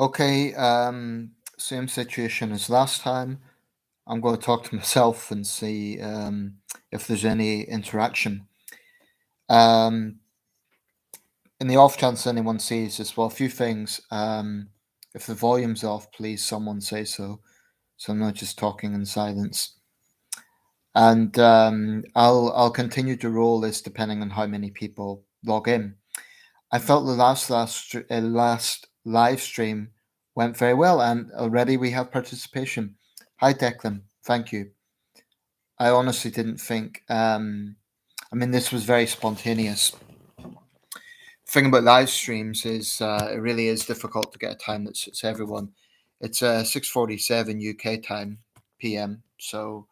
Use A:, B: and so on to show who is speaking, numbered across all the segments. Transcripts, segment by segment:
A: Okay, same situation as last time. I'm going to talk to myself and see if there's any interaction. Um, in the off chance anyone sees this, well, a few things. If the volume's off, please someone say so, so I'm not just talking in silence. And I'll continue to roll this depending on how many people log in. I felt the last live stream went very well, and already we have participation. Hi, Declan. Thank you. I honestly didn't think. I mean, this was very spontaneous. Thing about live streams is it really is difficult to get a time that suits everyone. It's 6:47 UK time PM, so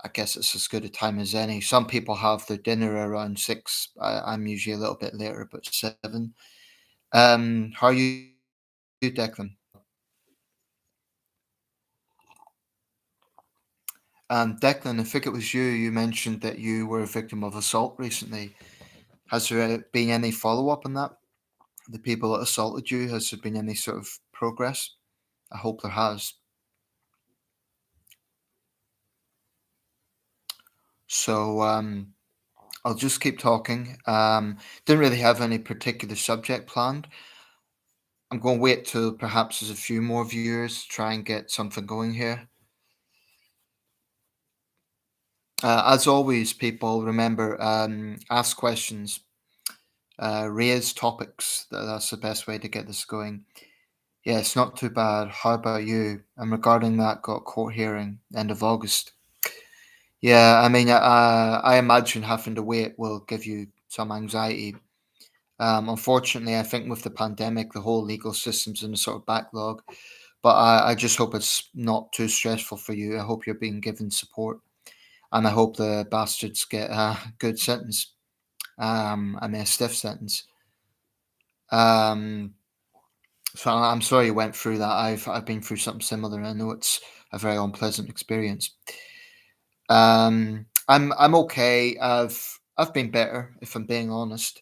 A: I guess it's as good a time as any. Some people have their dinner around 6. I'm usually a little bit later, about 7. How are you, Declan? Declan, I think it was you. You mentioned that you were a victim of assault recently. Has there been any follow up on that? The people that assaulted you, has there been any sort of progress? I hope there has. So I'll just keep talking. Didn't really have any particular subject planned. I'm going to wait till perhaps there's a few more viewers to try and get something going here. As always, people remember ask questions, raise topics. That's the best way to get this going. Yeah, it's not too bad. How about you? And regarding that, got court hearing end of August. Yeah, I mean, I imagine having to wait will give you some anxiety. Unfortunately, I think with the pandemic, the whole legal system's in a sort of backlog. But I just hope it's not too stressful for you. I hope you're being given support, and I hope the bastards get a good sentence. I mean, a stiff sentence. Um, so I'm sorry you went through that. I've been through something similar. And I know it's a very unpleasant experience. I'm okay. I've been better, if I'm being honest.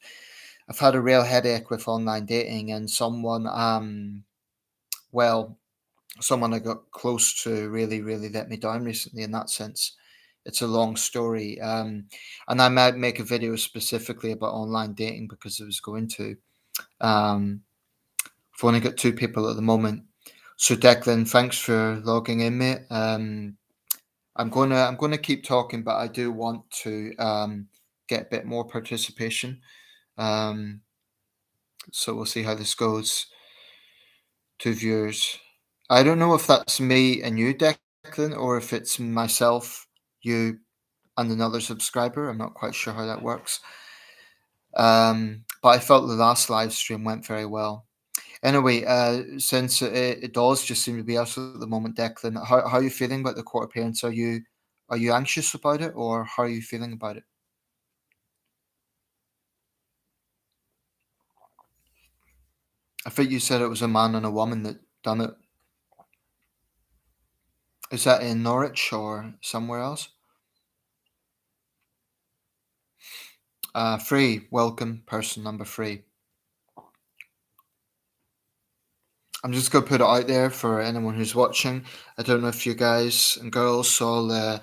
A: I've had a real headache with online dating, and well, someone I got close to really let me down recently in that sense. It's a long story. And I might make a video specifically about online dating because I was going to. Um, I've only got two people at the moment. So Declan, thanks for logging in, mate. I'm gonna keep talking, but I do want to get a bit more participation. Um, so we'll see how this goes. Two viewers. I don't know if that's me and you, Declan, or if it's myself, you, and another subscriber. I'm not quite sure how that works. But I felt the last live stream went very well. Anyway, since it does just seem to be us at the moment, Declan, how are you feeling about the court appearance? Are you anxious about it, or how are you feeling about it? I think you said it was a man and a woman that done it. Is that in Norwich or somewhere else? Free, welcome, person number 3. I'm just gonna put it out there for anyone who's watching. I don't know if you guys and girls saw the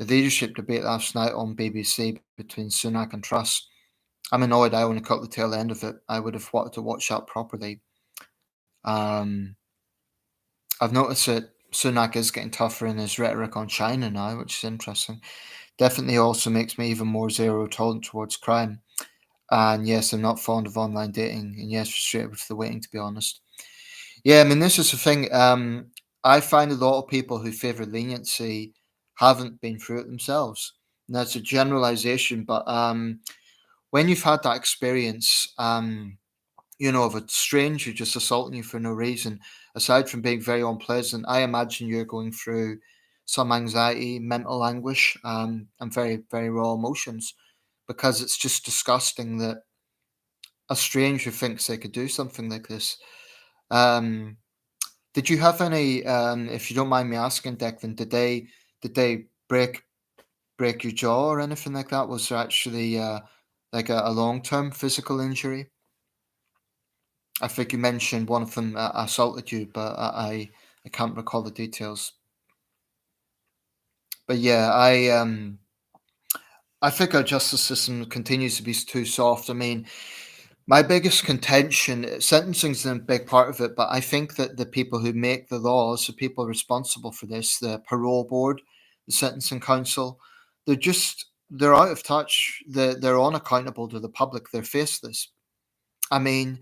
A: leadership debate last night on BBC between Sunak and Truss. I'm annoyed I only caught the tail end of it. I would have wanted to watch that properly. Um, I've noticed that Sunak is getting tougher in his rhetoric on China now, which is interesting. Definitely also makes me even more zero tolerant towards crime. And yes, I'm not fond of online dating. And yes, frustrated with the waiting, to be honest. Yeah, I mean, this is the thing. I find a lot of people who favour leniency haven't been through it themselves. And that's a generalization, but when you've had that experience, of a stranger just assaulting you for no reason, aside from being very unpleasant, I imagine you're going through some anxiety, mental anguish, and very raw emotions because it's just disgusting that a stranger thinks they could do something like this. Um, did you have any, if you don't mind me asking, Declan, did they break your jaw or anything like that? Was there actually like a long term physical injury? I think you mentioned one of them assaulted you, but I can't recall the details. But yeah, I think our justice system continues to be too soft. I mean, my biggest contention, sentencing's a big part of it, but I think that the people who make the laws, the people responsible for this, the parole board, the sentencing council, they're out of touch. They're unaccountable to the public. They're faceless. I mean,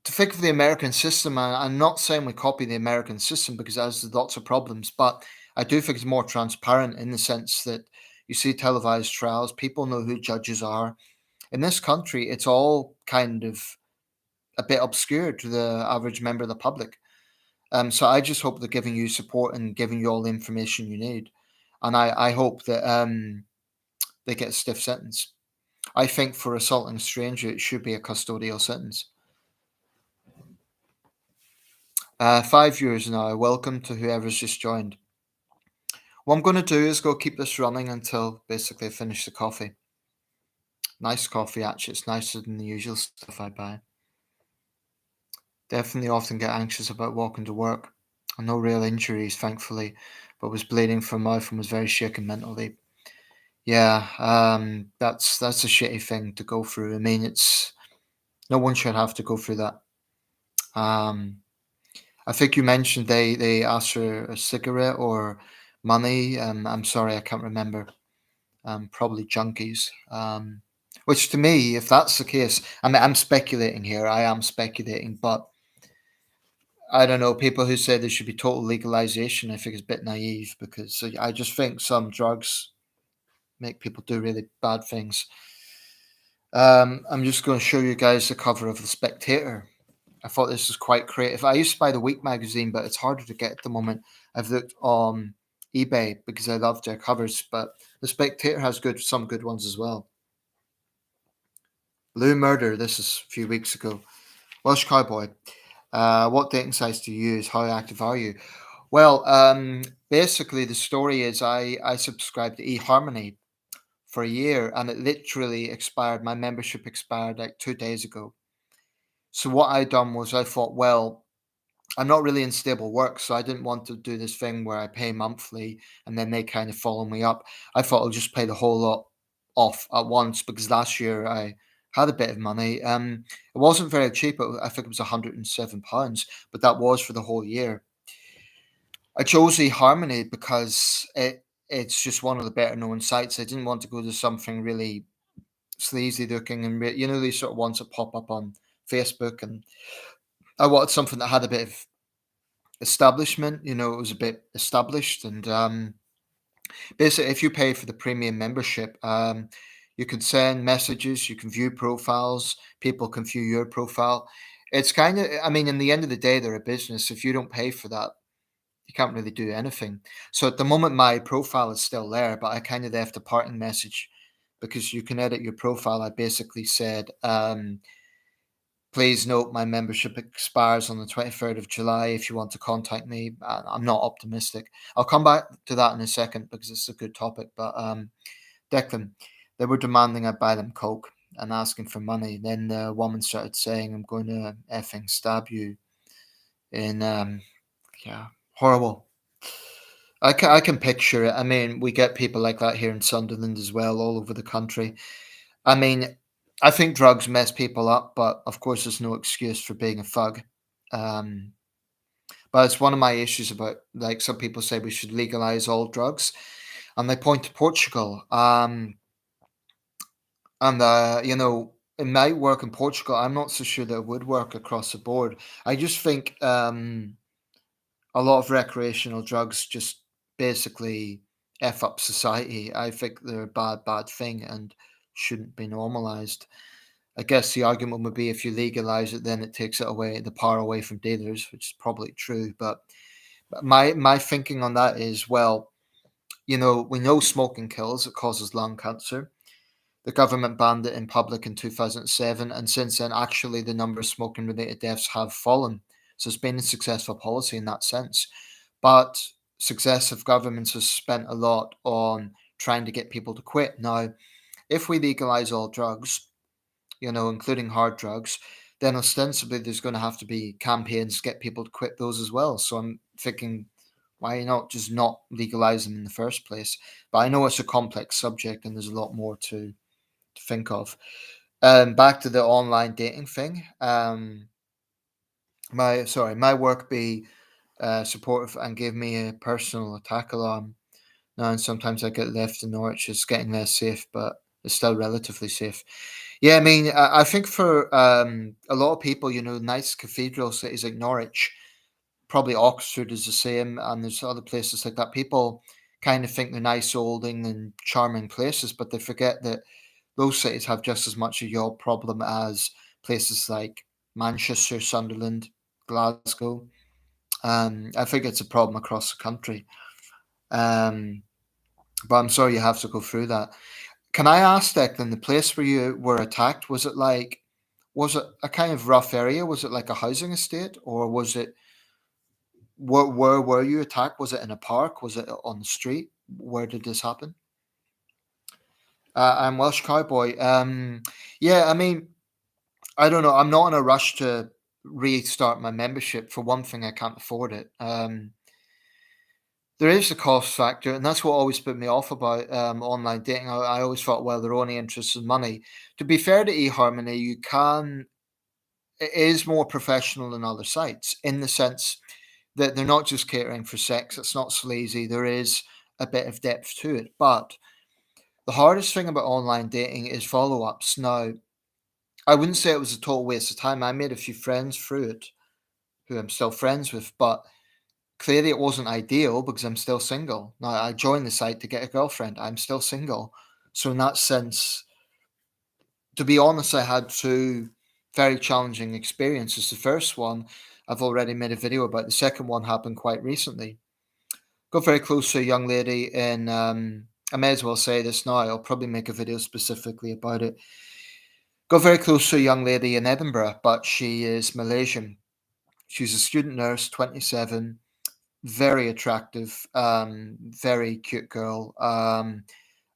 A: to think of the American system, I'm not saying we copy the American system because it has lots of problems, but I do think it's more transparent in the sense that you see televised trials, people know who judges are. In this country, it's all kind of a bit obscure to the average member of the public. So I just hope they're giving you support and giving you all the information you need. And I hope that they get a stiff sentence. I think for assaulting a stranger, it should be a custodial sentence. 5 years now. Welcome to whoever's just joined. What I'm going to do is go keep this running until basically I finish the coffee. Nice coffee, actually. It's nicer than the usual stuff I buy. Definitely often get anxious about walking to work. No real injuries, thankfully, but was bleeding from mouth and was very shaken mentally. Yeah, that's a shitty thing to go through. I mean, it's no one should have to go through that. Um, I think you mentioned they asked for a cigarette or money. I'm sorry, I can't remember. Probably junkies. Which to me, if that's the case, I mean, I'm speculating here. I am speculating, but I don't know. People who say there should be total legalization, I think is a bit naive because I just think some drugs make people do really bad things. I'm just going to show you guys the cover of The Spectator. I thought this was quite creative. I used to buy the Week magazine, but it's harder to get at the moment. I've looked on eBay because I love their covers, but The Spectator has some good ones as well. Blue Murder, this is a few weeks ago. Welsh Cowboy. What dating sites do you use? How active are you? Well, basically, the story is I subscribed to eHarmony for a year and it literally expired. My membership expired like 2 days ago. So, what I done was I thought, well, I'm not really in stable work, so I didn't want to do this thing where I pay monthly and then they kind of follow me up. I thought I'll just pay the whole lot off at once because last year I had a bit of money. It wasn't very cheap. I think it was £107, but that was for the whole year. I chose eHarmony because it's just one of the better known sites. I didn't want to go to something really sleazy looking and these sort of ones that pop up on Facebook, and I wanted something that had a bit of establishment. It was a bit established, and basically, if you pay for the premium membership, you can send messages, you can view profiles, people can view your profile. It's kind of, I mean, in the end of the day, they're a business. If you don't pay for that, you can't really do anything. So at the moment, my profile is still there, but I kind of left a parting message because you can edit your profile. I basically said, please note my membership expires on the 23rd of July. If you want to contact me, I'm not optimistic. I'll come back to that in a second because it's a good topic. But Declan, they were demanding I buy them Coke and asking for money. Then the woman started saying, I'm going to effing stab you. In, yeah, horrible. I can picture it. I mean, we get people like that here in Sunderland as well, all over the country. I mean, I think drugs mess people up, but of course, there's no excuse for being a thug. Um, but it's one of my issues about, like, some people say we should legalize all drugs, and they point to Portugal. And it might work in Portugal. I'm not so sure that it would work across the board. I just think a lot of recreational drugs just basically f up society. I think they're a bad thing and shouldn't be normalized. I guess the argument would be if you legalize it, then it takes the power away from dealers, which is probably true. But my thinking on that is, well, we know smoking kills. It causes lung cancer. The government banned it in public in 2007, and since then, actually, the number of smoking-related deaths have fallen. So it's been a successful policy in that sense. But successive governments have spent a lot on trying to get people to quit. Now, if we legalize all drugs, including hard drugs, then ostensibly there's going to have to be campaigns to get people to quit those as well. So I'm thinking, why not just not legalize them in the first place? But I know it's a complex subject and there's a lot more to think of. Back to the online dating thing. My work be supportive and gave me a personal attack alarm. Now, and sometimes I get left in Norwich. It's getting less safe, but it's still relatively safe. Yeah, I mean, I think for a lot of people, nice cathedral cities like Norwich, probably Oxford is the same, and there's other places like that. People kind of think they're nice, old and charming places, but they forget that those cities have just as much a yacht problem as places like Manchester, Sunderland, Glasgow. I think it's a problem across the country. Um, but I'm sorry you have to go through that. Can I ask, Declan, the place where you were attacked, was it a kind of rough area? Was it like a housing estate, or was it where were you attacked? Was it in a park? Was it on the street? Where did this happen? I'm Welsh Cowboy. Yeah, I mean, I don't know. I'm not in a rush to restart my membership. For one thing, I can't afford it. There is a cost factor, and that's what always put me off about online dating. I always thought, well, they're only interested in money. To be fair to eHarmony, it is more professional than other sites in the sense that they're not just catering for sex. It's not sleazy. There is a bit of depth to it. But the hardest thing about online dating is follow ups. Now, I wouldn't say it was a total waste of time. I made a few friends through it who I'm still friends with, but clearly it wasn't ideal because I'm still single. Now, I joined the site to get a girlfriend. I'm still single. So, in that sense, to be honest, I had two very challenging experiences. The first one, I've already made a video about. The second one happened quite recently. Got very close to a young lady in, I may as well say this now, I'll probably make a video specifically about it. Got very close to a young lady in Edinburgh, but she is Malaysian. She's a student nurse, 27, very attractive, very cute girl.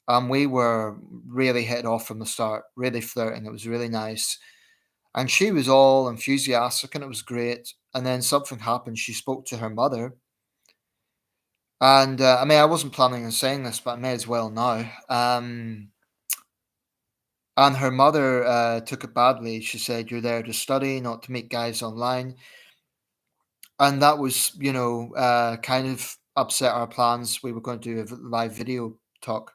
A: And we were really hit off from the start, really flirting. It was really nice. And she was all enthusiastic and it was great. And then something happened. She spoke to her mother. And I mean, I wasn't planning on saying this, but I may as well now. And her mother took it badly. She said, "You're there to study, not to meet guys online." And that was, kind of upset our plans. We were going to do a live video talk.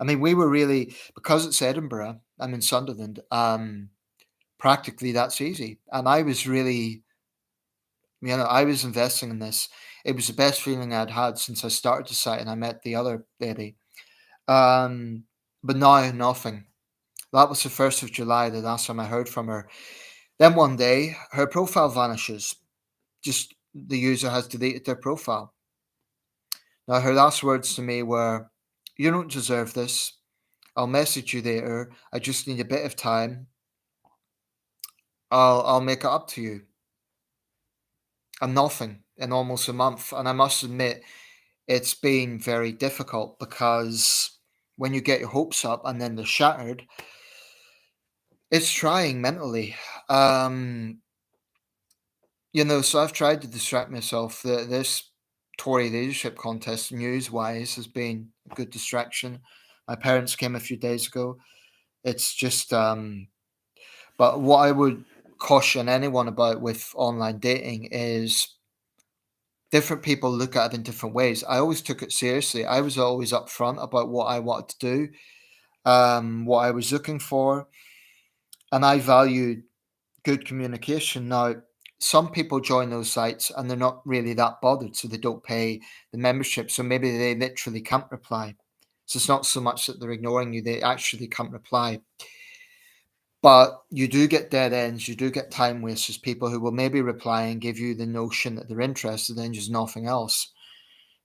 A: I mean, we were really, because it's Edinburgh, I'm in Sunderland, practically that's easy. And I was really, I was investing in this. It was the best feeling I'd had since I started the site and I met the other lady. Um, but now nothing. That was the 1st of July, the last time I heard from her. Then one day, her profile vanishes. Just the user has deleted their profile. Now, her last words to me were, "You don't deserve this. I'll message you later. I just need a bit of time. I'll make it up to you." And nothing in almost a month. And I must admit, it's been very difficult because when you get your hopes up and then they're shattered, it's trying mentally. Um, so I've tried to distract myself. This Tory leadership contest, news wise, has been a good distraction. My parents came a few days ago. It's just, but what I would caution anyone about with online dating is different people look at it in different ways. I always took it seriously. I was always upfront about what I wanted to do, what I was looking for, and I valued good communication. Now, some people join those sites and they're not really that bothered, so they don't pay the membership. So maybe they literally can't reply. So it's not so much that they're ignoring you, they actually can't reply. But you do get dead ends, you do get time wasters, people who will maybe reply and give you the notion that they're interested in just nothing else.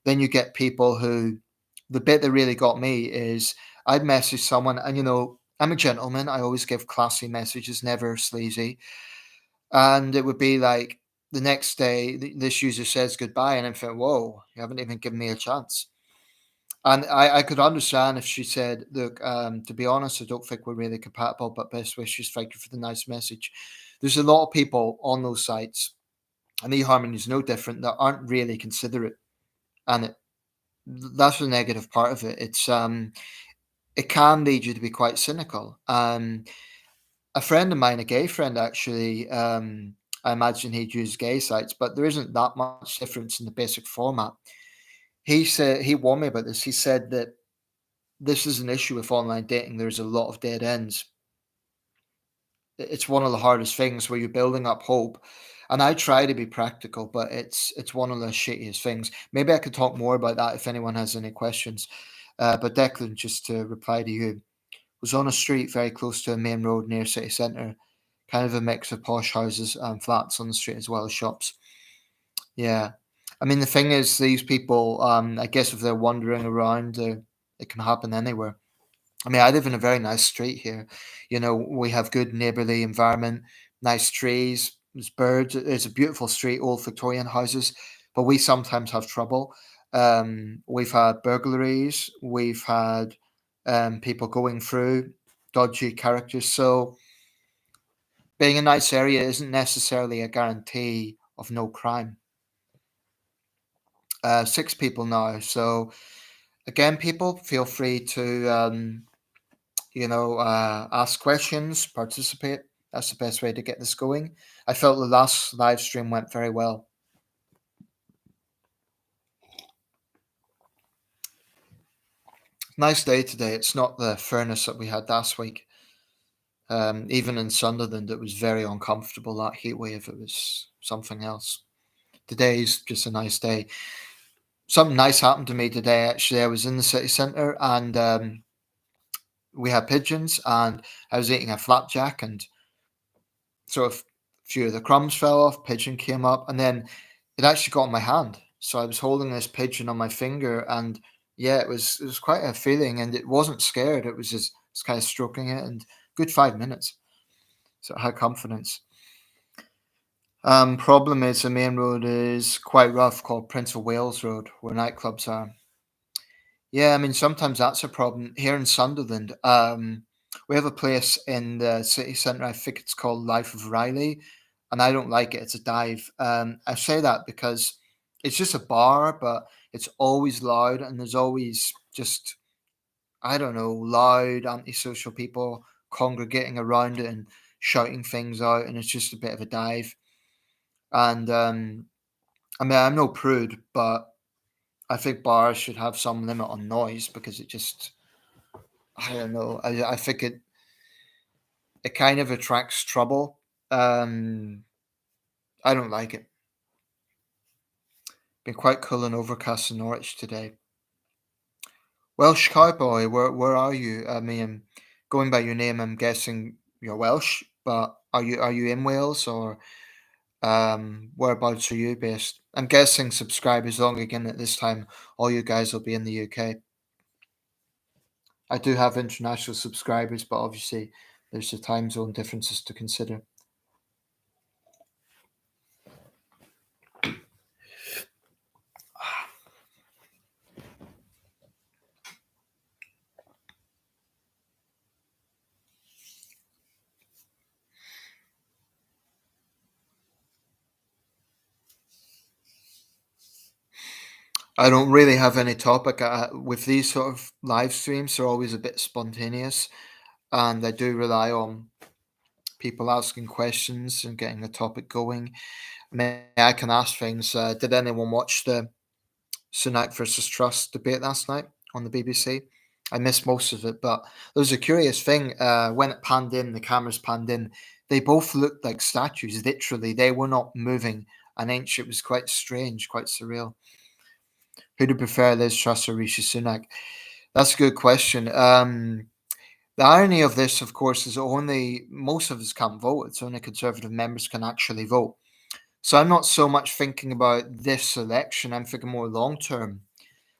A: Then you get people who, the bit that really got me is I'd message someone, and I'm a gentleman. I always give classy messages, never sleazy. And it would be like the next day, this user says goodbye, and I'm thinking, whoa, you haven't even given me a chance. And I could understand if she said, look, to be honest, I don't think we're really compatible, but best wishes, thank you for the nice message. there's a lot of people on those sites, and eHarmony is no different, that aren't really considerate, and that's the negative part of it. It can lead you to be quite cynical. A friend of mine, a gay friend actually, I imagine he'd use gay sites, but there isn't that much difference in the basic format. He said he warned me about this. He said that this is an issue with online dating. There's a lot of dead ends. It's one of the hardest things where you're building up hope. And I try to be practical, but it's one of the shittiest things. Maybe I could talk more about that if anyone has any questions. But Declan, just to reply to you, was on a street very close to a main road near city centre, kind of a mix of posh houses and flats on the street as well as shops. Yeah. I mean, the thing is, these people, I guess if they're wandering around, it can happen anywhere. I mean, I live in a very nice street here. You know, we have good neighbourly environment, nice trees, there's birds. It's a beautiful street, old Victorian houses, but we sometimes have trouble. We've had burglaries, we've had people going through, dodgy characters. So being a nice area isn't necessarily a guarantee of no crime. Six people now. So again, people feel free to ask questions, participate. That's the best way to get this going. I felt the last live stream went very well. Nice day today. It's not the furnace that we had last week. Even in Sunderland, it was very uncomfortable. That heat wave, it was something else. Today's just a nice day. Something nice happened to me today. Actually, I was in the city centre and we had pigeons, and I was eating a flapjack, and sort of a few of the crumbs fell off. Pigeon came up, and then it actually got on my hand. So I was holding this pigeon on my finger, and yeah, it was quite a feeling, and it wasn't scared. It was just kind of stroking it, and good 5 minutes. So I had confidence. Problem is the main road is quite rough, called Prince of Wales Road, where nightclubs are. Yeah, I mean sometimes that's a problem. Here in Sunderland, we have a place in the city centre. I think it's called Life of Riley, and I don't like it. It's a dive. I say that because it's just a bar, but it's always loud, and there's always just, I don't know, loud antisocial people congregating around it and shouting things out, and it's just a bit of a dive. And I mean, I'm no prude, but I think bars should have some limit on noise because it just, I don't know. I think it kind of attracts trouble. Um, I don't like it. Been quite cool and overcast in Norwich today. Welsh cowboy, where are you? I mean, going by your name, I'm guessing you're Welsh, but are you in Wales, or whereabouts are you based? I'm guessing subscribers long again at this time. All you guys will be in the UK. I do have international subscribers, but obviously there's the time zone differences to consider. I don't really have any topic. With these sort of live streams, they're always a bit spontaneous, and I do rely on people asking questions and getting the topic going. I mean, I can ask things. Did anyone watch the Sunak versus Trust debate last night on the BBC? I missed most of it, but there was a curious thing. When it panned in, the cameras panned in, they both looked like statues, literally. They were not moving an inch. It was quite strange, quite surreal. Who do you prefer, Liz Truss or Rishi Sunak? That's a good question. The irony of this, of course, is only most of us can't vote. It's only Conservative members can actually vote. So I'm not so much thinking about this election. I'm thinking more long term,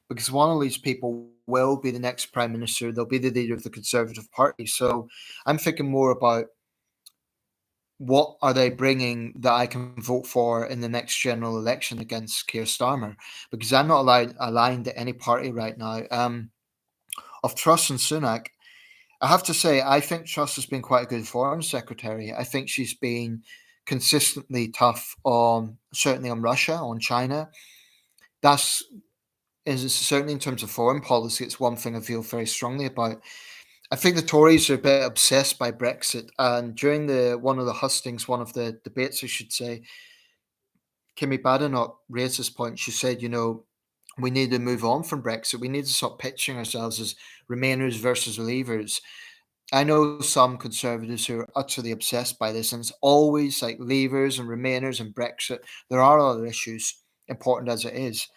A: because one of these people will be the next prime minister. They'll be the leader of the Conservative Party. So I'm thinking more about what are they bringing that I can vote for in the next general election against Keir Starmer, because I'm not aligned to any party right now. Of Truss and Sunak, I have to say, I think Truss has been quite a good foreign secretary. I think she's been consistently tough on, certainly on Russia, on China. That's is certainly in terms of foreign policy, it's one thing I feel very strongly about. I think the Tories are a bit obsessed by Brexit, and during the one of the hustings, one of the debates, I should say, Kimmy Badenoch raised this point. She said, we need to move on from Brexit. We need to stop pitching ourselves as Remainers versus Leavers. I know some Conservatives who are utterly obsessed by this, and it's always like Leavers and Remainers and Brexit. There are other issues, important as it is.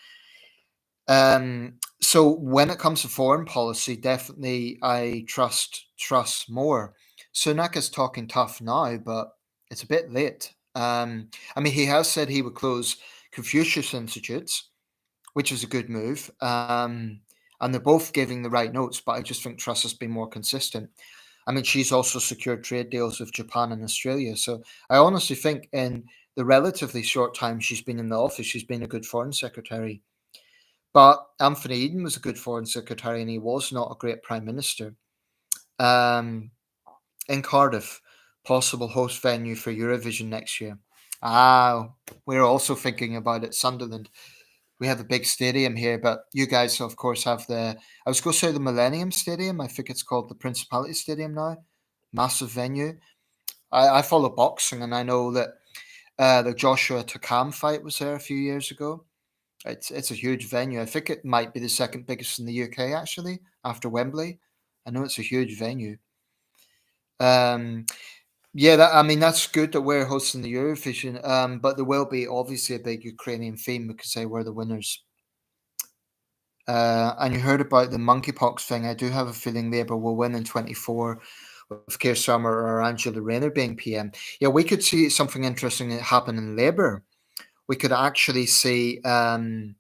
A: So when it comes to foreign policy, definitely I trust more. Sunak is talking tough now, but it's a bit late. I mean, he has said he would close Confucius Institutes, which is a good move. And they're both giving the right notes, but I just think Truss has been more consistent. I mean, she's also secured trade deals with Japan and Australia. So I honestly think in the relatively short time she's been in the office, she's been a good foreign secretary. But Anthony Eden was a good foreign secretary and he was not a great prime minister. Um, in Cardiff, possible host venue for Eurovision next year. Ah, we're also thinking about it. Sunderland. We have a big stadium here, but you guys, of course, have I was going to say the Millennium Stadium. I think it's called the Principality Stadium now. Massive venue. I follow boxing and I know that the Joshua Takam fight was there a few years ago. It's a huge venue. I think it might be the second biggest in the UK actually, after Wembley. I know it's a huge venue. Um, yeah, I mean that's good that we're hosting the Eurovision. But there will be obviously a big Ukrainian theme because they were the winners. And you heard about the monkeypox thing. I do have a feeling Labour will win in 24 with Keir Starmer or Angela Rayner being PM. Yeah, we could see something interesting happen in Labour. We could actually see Starmer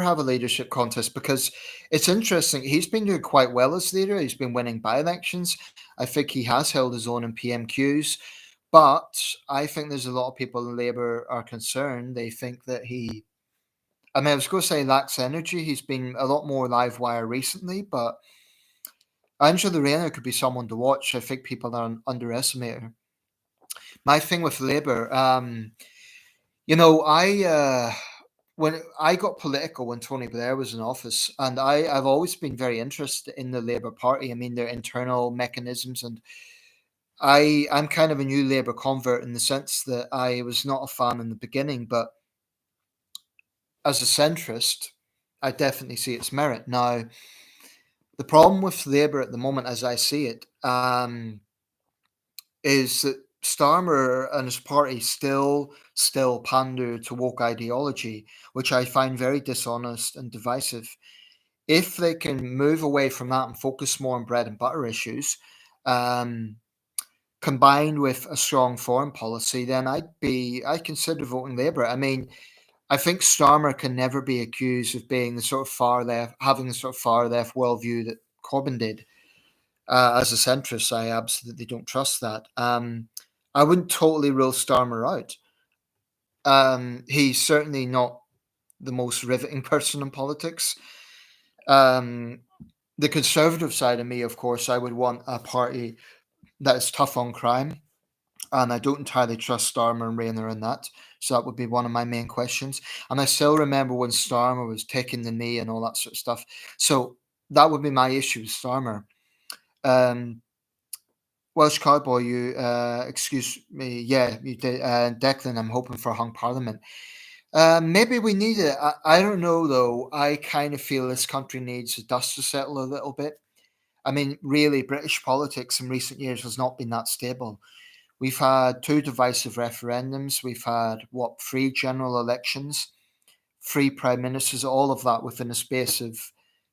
A: have a leadership contest because it's interesting. He's been doing quite well as leader. He's been winning by elections. I think he has held his own in PMQs. But I think there's a lot of people in Labour are concerned. They think that I mean, I was going to say lacks energy. He's been a lot more live wire recently, but Angela Rayner could be someone to watch. I think people are underestimate her. My thing with Labour, I when I got political when Tony Blair was in office, and I've always been very interested in the Labour Party. I mean, their internal mechanisms, and I'm kind of a new Labour convert in the sense that I was not a fan in the beginning, but as a centrist, I definitely see its merit. Now, the problem with Labour at the moment, as I see it, is that Starmer and his party still pander to woke ideology, which I find very dishonest and divisive. If they can move away from that and focus more on bread and butter issues, um, combined with a strong foreign policy, then I'd consider voting Labour. I mean, I think Starmer can never be accused of being the sort of far left, having the sort of far left worldview that Corbyn did. As a centrist, I absolutely don't trust that. I wouldn't totally rule Starmer out. He's certainly not the most riveting person in politics. Um, the conservative side of me, of course, I would want a party that is tough on crime, and I don't entirely trust Starmer and Rayner in that. So that would be one of my main questions. And I still remember when Starmer was taking the knee and all that sort of stuff. So that would be my issue with Starmer. Um, Welsh Cowboy, you excuse me, yeah, you did. Declan, I'm hoping for a hung parliament. Maybe we need it. I don't know though. I kind of feel this country needs the dust to settle a little bit. I mean, really, British politics in recent years has not been that stable. We've had two divisive referendums. We've had three general elections, three prime ministers, all of that within a space of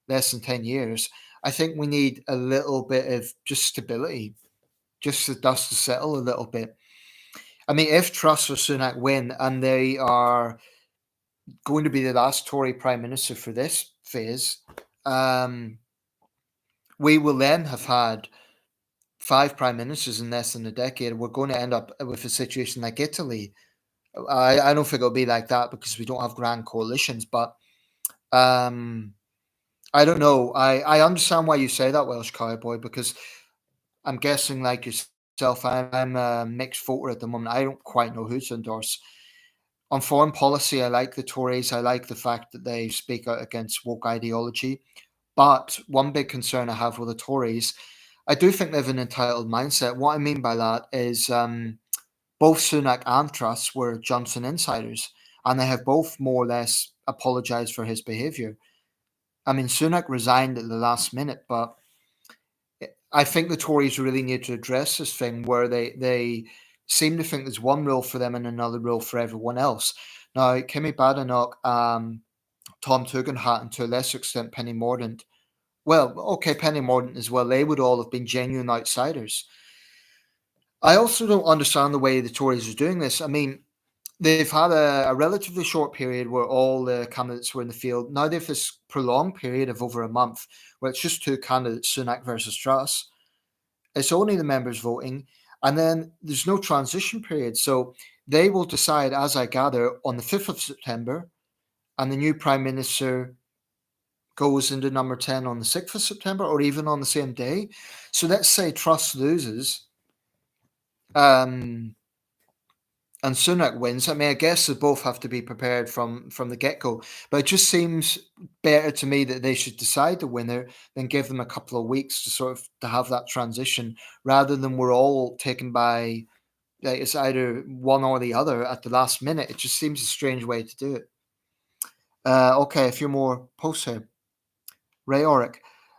A: less than 10 years. I think we need a little bit of just stability, just the dust to settle a little bit. I mean, if Truss or Sunak win and they are going to be the last Tory prime minister for this phase, um, we will then have had five prime ministers in less than a decade. We're going to end up with a situation like Italy. I don't think it'll be like that because we don't have grand coalitions, but um, I don't know. I understand why you say that, Welsh Cowboy, because I'm guessing like yourself, I'm a mixed voter at the moment. I don't quite know who to endorse. On foreign policy, I like the Tories. I like the fact that they speak out against woke ideology. But one big concern I have with the Tories, I do think they have an entitled mindset. What I mean by that is both Sunak and Truss were Johnson insiders, and they have both more or less apologised for his behaviour. I mean, Sunak resigned at the last minute, but I think the Tories really need to address this thing where they seem to think there's one rule for them and another rule for everyone else. Now, Kimmy Badenoch, Tom Tugendhat, and to a lesser extent Penny Mordaunt. Well, okay, Penny Mordaunt as well. They would all have been genuine outsiders. I also don't understand the way the Tories are doing this. I mean, they've had a relatively short period where all the candidates were in the field. Now they've this prolonged period of over a month where it's just two candidates, Sunak versus Truss. It's only the members voting, and then there's no transition period. So they will decide, as I gather, on the 5th of September, and the new Prime Minister goes into number 10 on the 6th of September, or even on the same day. So let's say Truss loses. And Sunak wins. I mean, I guess they both have to be prepared from the get go. But it just seems better to me that they should decide the winner than give them a couple of weeks to sort of to have that transition, rather than we're all taken by like, it's either one or the other at the last minute. It just seems a strange way to do it. Okay, a few more posts here. Ray Oric.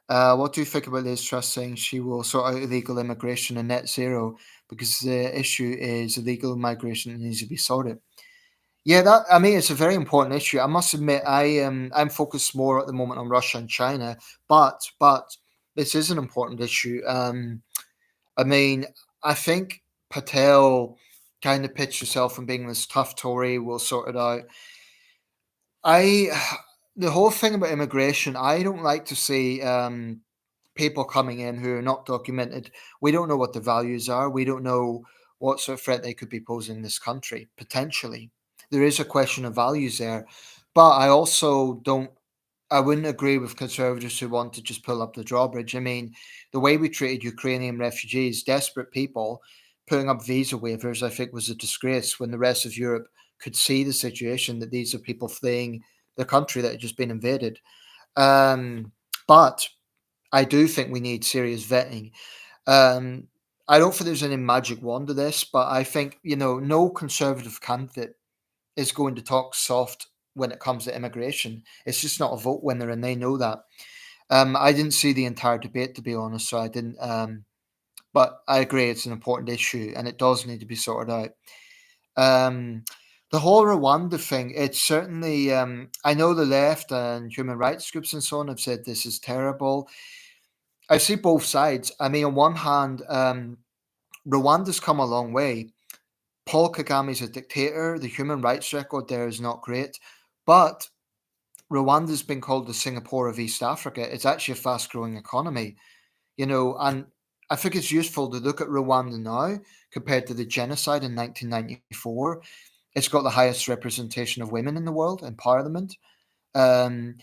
A: What do you think about Liz Truss saying she will sort out illegal immigration and net zero because the issue is illegal migration and needs to be sorted? Yeah, that I mean it's a very important issue. I must admit, I'm focused more at the moment on Russia and China, but this is an important issue. I mean, I think Patel kind of pitched herself from being this tough Tory, will sort it out. I the whole thing about immigration, I don't like to see people coming in who are not documented. We don't know what their values are. We don't know what sort of threat they could be posing this country, potentially. There is a question of values there. But I also don't, I wouldn't agree with conservatives who want to just pull up the drawbridge. I mean, the way we treated Ukrainian refugees, desperate people, putting up visa waivers, I think was a disgrace when the rest of Europe could see the situation that these are people fleeing the country that had just been invaded. But I do think we need serious vetting. Um, I don't think there's any magic wand to this, but I think, no conservative candidate is going to talk soft when it comes to immigration. It's just not a vote winner, and they know that. I didn't see the entire debate, to be honest, so I didn't. But I agree, it's an important issue, and it does need to be sorted out. Um, the whole Rwanda thing, it's certainly. I know the left and human rights groups and so on have said this is terrible. I see both sides. I mean, on one hand, Rwanda's come a long way. Paul Kagame's a dictator. The human rights record there is not great, but Rwanda's been called the Singapore of East Africa. It's actually a fast-growing economy, and I think it's useful to look at Rwanda now compared to the genocide in 1994. It's got the highest representation of women in the world in parliament. Um,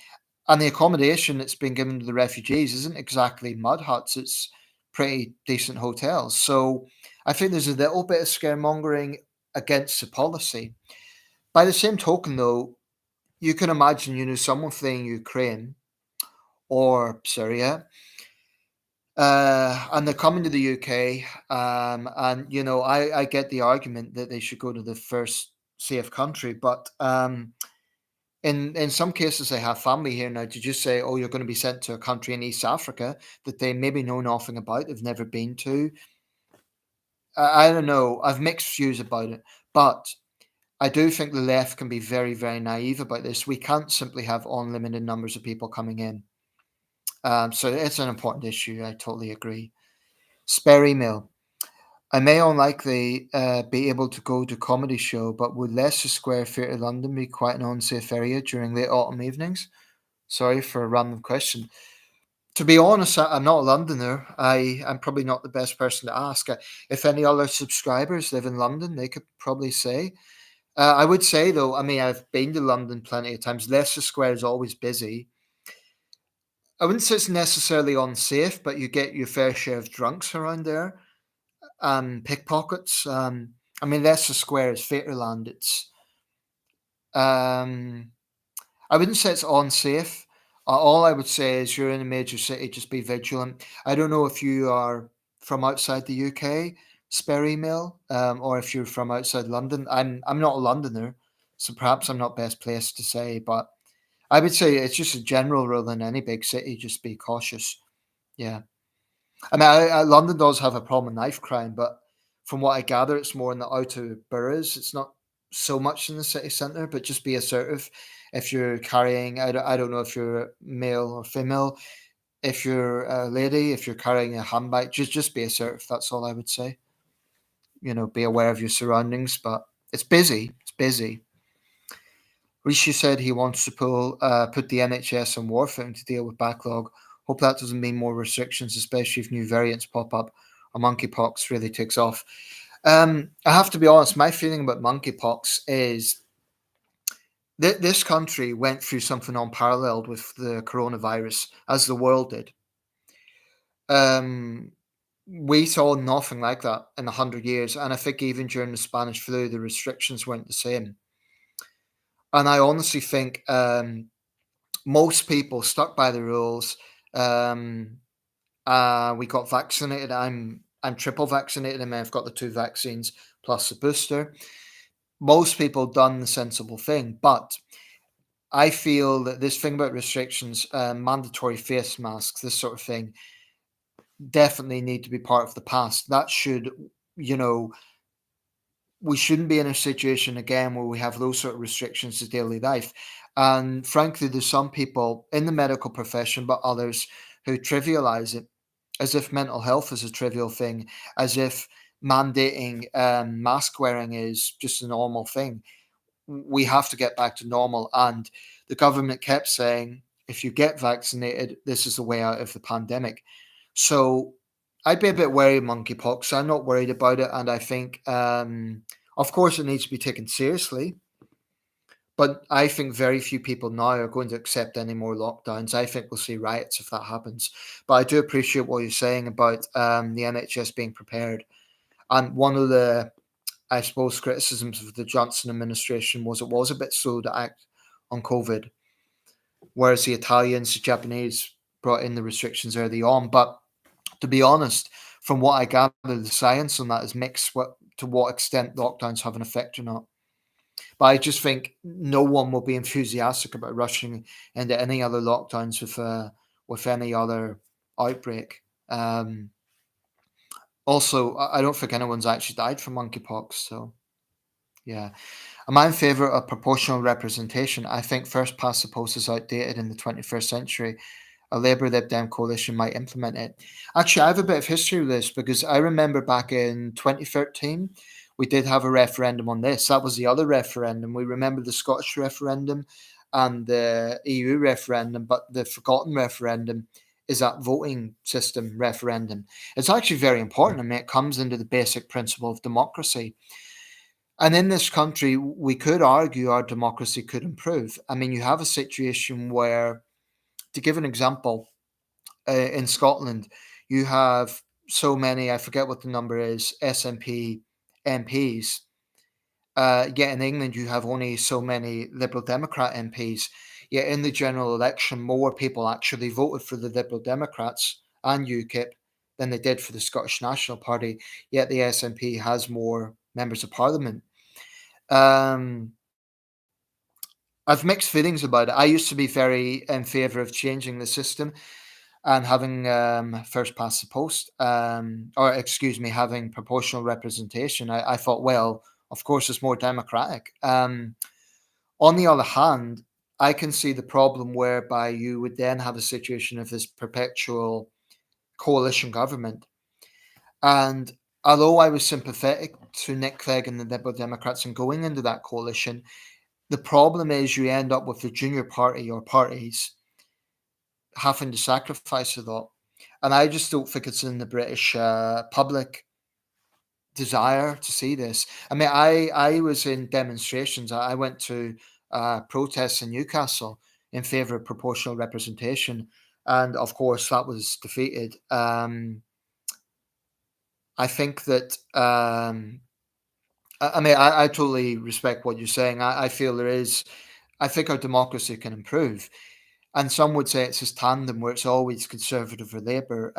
A: and the accommodation that's been given to the refugees isn't exactly mud huts, it's pretty decent hotels. So I think there's a little bit of scaremongering against the policy. By the same token, though, you can imagine, someone fleeing Ukraine or Syria, and they're coming to the UK, and I get the argument that they should go to the first safe country, but in some cases, they have family here now. To just say, "Oh, you're going to be sent to a country in East Africa that they maybe know nothing about, they've never been to." I don't know. I've mixed views about it, but I do think the left can be very, very naive about this. We can't simply have unlimited numbers of people coming in. So it's an important issue. I totally agree. Spare email. I may unlikely be able to go to comedy show, but would Leicester Square Theatre London be quite an unsafe area during late autumn evenings? Sorry for a random question. To be honest, I'm not a Londoner. I'm probably not the best person to ask. If any other subscribers live in London, they could probably say. I would say, though, I mean, I've been to London plenty of times. Leicester Square is always busy. I wouldn't say it's necessarily unsafe, but you get your fair share of drunks around there and pickpockets. I mean, Leicester Square is Faterland. It's um, I wouldn't say it's unsafe. All I would say is you're in a major city, just be vigilant. I don't know if you are from outside the UK, spare email, or if you're from outside London. I'm not a Londoner, so perhaps I'm not best placed to say, but I would say it's just a general rule in any big city, just be cautious. Yeah. I mean, London does have a problem with knife crime, but from what I gather, it's more in the outer boroughs. It's not so much in the city centre, but just be assertive. If you're carrying, I don't know if you're male or female. If you're a lady, if you're carrying a handbag, just be assertive. That's all I would say. Be aware of your surroundings, but it's busy. It's busy. Rishi said he wants to put the NHS on warfare to deal with backlog. Hope that doesn't mean more restrictions, especially if new variants pop up or monkeypox really takes off. I have to be honest, my feeling about monkeypox is that this country went through something unparalleled with the coronavirus, as the world did. Um, we saw nothing like that in 100 years, and I think even during the Spanish flu, the restrictions weren't the same. And I honestly think most people stuck by the rules. Um, we got vaccinated. I'm triple vaccinated. I mean, I've got the two vaccines plus the booster. Most people done the sensible thing, but I feel that this thing about restrictions, mandatory face masks, this sort of thing, definitely need to be part of the past. That should, you know, we shouldn't be in a situation again where we have those sort of restrictions to daily life. And frankly, there's some people in the medical profession, but others who trivialize it as if mental health is a trivial thing, as if mandating mask wearing is just a normal thing. We have to get back to normal. And the government kept saying, if you get vaccinated, this is the way out of the pandemic. So I'd be a bit wary of monkeypox. I'm not worried about it. And I think, of course, it needs to be taken seriously. But I think very few people now are going to accept any more lockdowns. I think we'll see riots if that happens. But I do appreciate what you're saying about the NHS being prepared. And one of the, I suppose, criticisms of the Johnson administration was it was a bit slow to act on COVID, whereas the Italians, the Japanese brought in the restrictions early on. But to be honest, from what I gather, the science on that is mixed. To what extent lockdowns have an effect or not. But I just think no one will be enthusiastic about rushing into any other lockdowns with any other outbreak. Also, I don't think anyone's actually died from monkeypox. So yeah, am I in favour of proportional representation? I think first past the post is outdated in the 21st century. A Labour Lib Dem coalition might implement it. Actually, I have a bit of history with this because I remember back in 2013, we did have a referendum on this. That was the other referendum. We remember the Scottish referendum and the EU referendum, but the forgotten referendum is that voting system referendum. It's actually very important. I mean, it comes into the basic principle of democracy. And in this country, we could argue our democracy could improve. I mean, you have a situation where, to give an example, in Scotland, you have so many, I forget what the number is, SNP MPs. Yet in England, you have only so many Liberal Democrat MPs. Yet in the general election, more people actually voted for the Liberal Democrats and UKIP than they did for the Scottish National Party. Yet the SNP has more members of Parliament. Um, I've mixed feelings about it. I used to be very in favour of changing the system and having first past the post, or excuse me, having proportional representation. I thought, well, of course, it's more democratic. On the other hand, I can see the problem whereby you would then have a situation of this perpetual coalition government. And although I was sympathetic to Nick Clegg and the Liberal Democrats and going into that coalition, the problem is you end up with the junior party or parties having to sacrifice a lot. And I just don't think it's in the British public desire to see this. I mean, I was in demonstrations. I went to protests in Newcastle in favour of proportional representation. and of course that was defeated. I think that I mean I totally respect what you're saying. I feel there is. I think our democracy can improve, and some would say it's this tandem where it's always Conservative or Labour.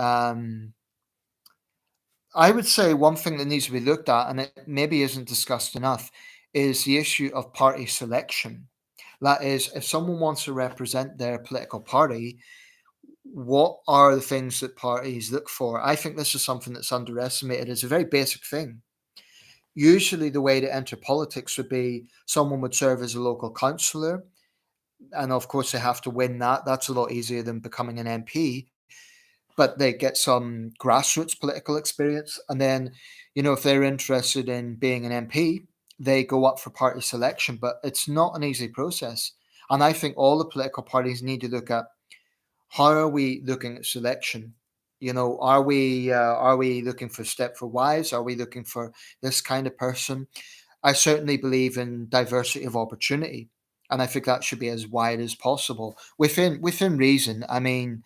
A: I would say one thing that needs to be looked at, and it maybe isn't discussed enough, is the issue of party selection. That is, if someone wants to represent their political party, what are the things that parties look for? I think this is something that's underestimated. It's a very basic thing. Usually, the way to enter politics would be someone would serve as a local councillor, and of course, they have to win that. That's a lot easier than becoming an MP, but they get some grassroots political experience. And then, if they're interested in being an MP, they go up for party selection, but it's not an easy process. And I think all the political parties need to look at how are we looking at selection? Are we looking for Stepford wives? Are we looking for this kind of person? I certainly believe in diversity of opportunity, and I think that should be as wide as possible within reason. I mean,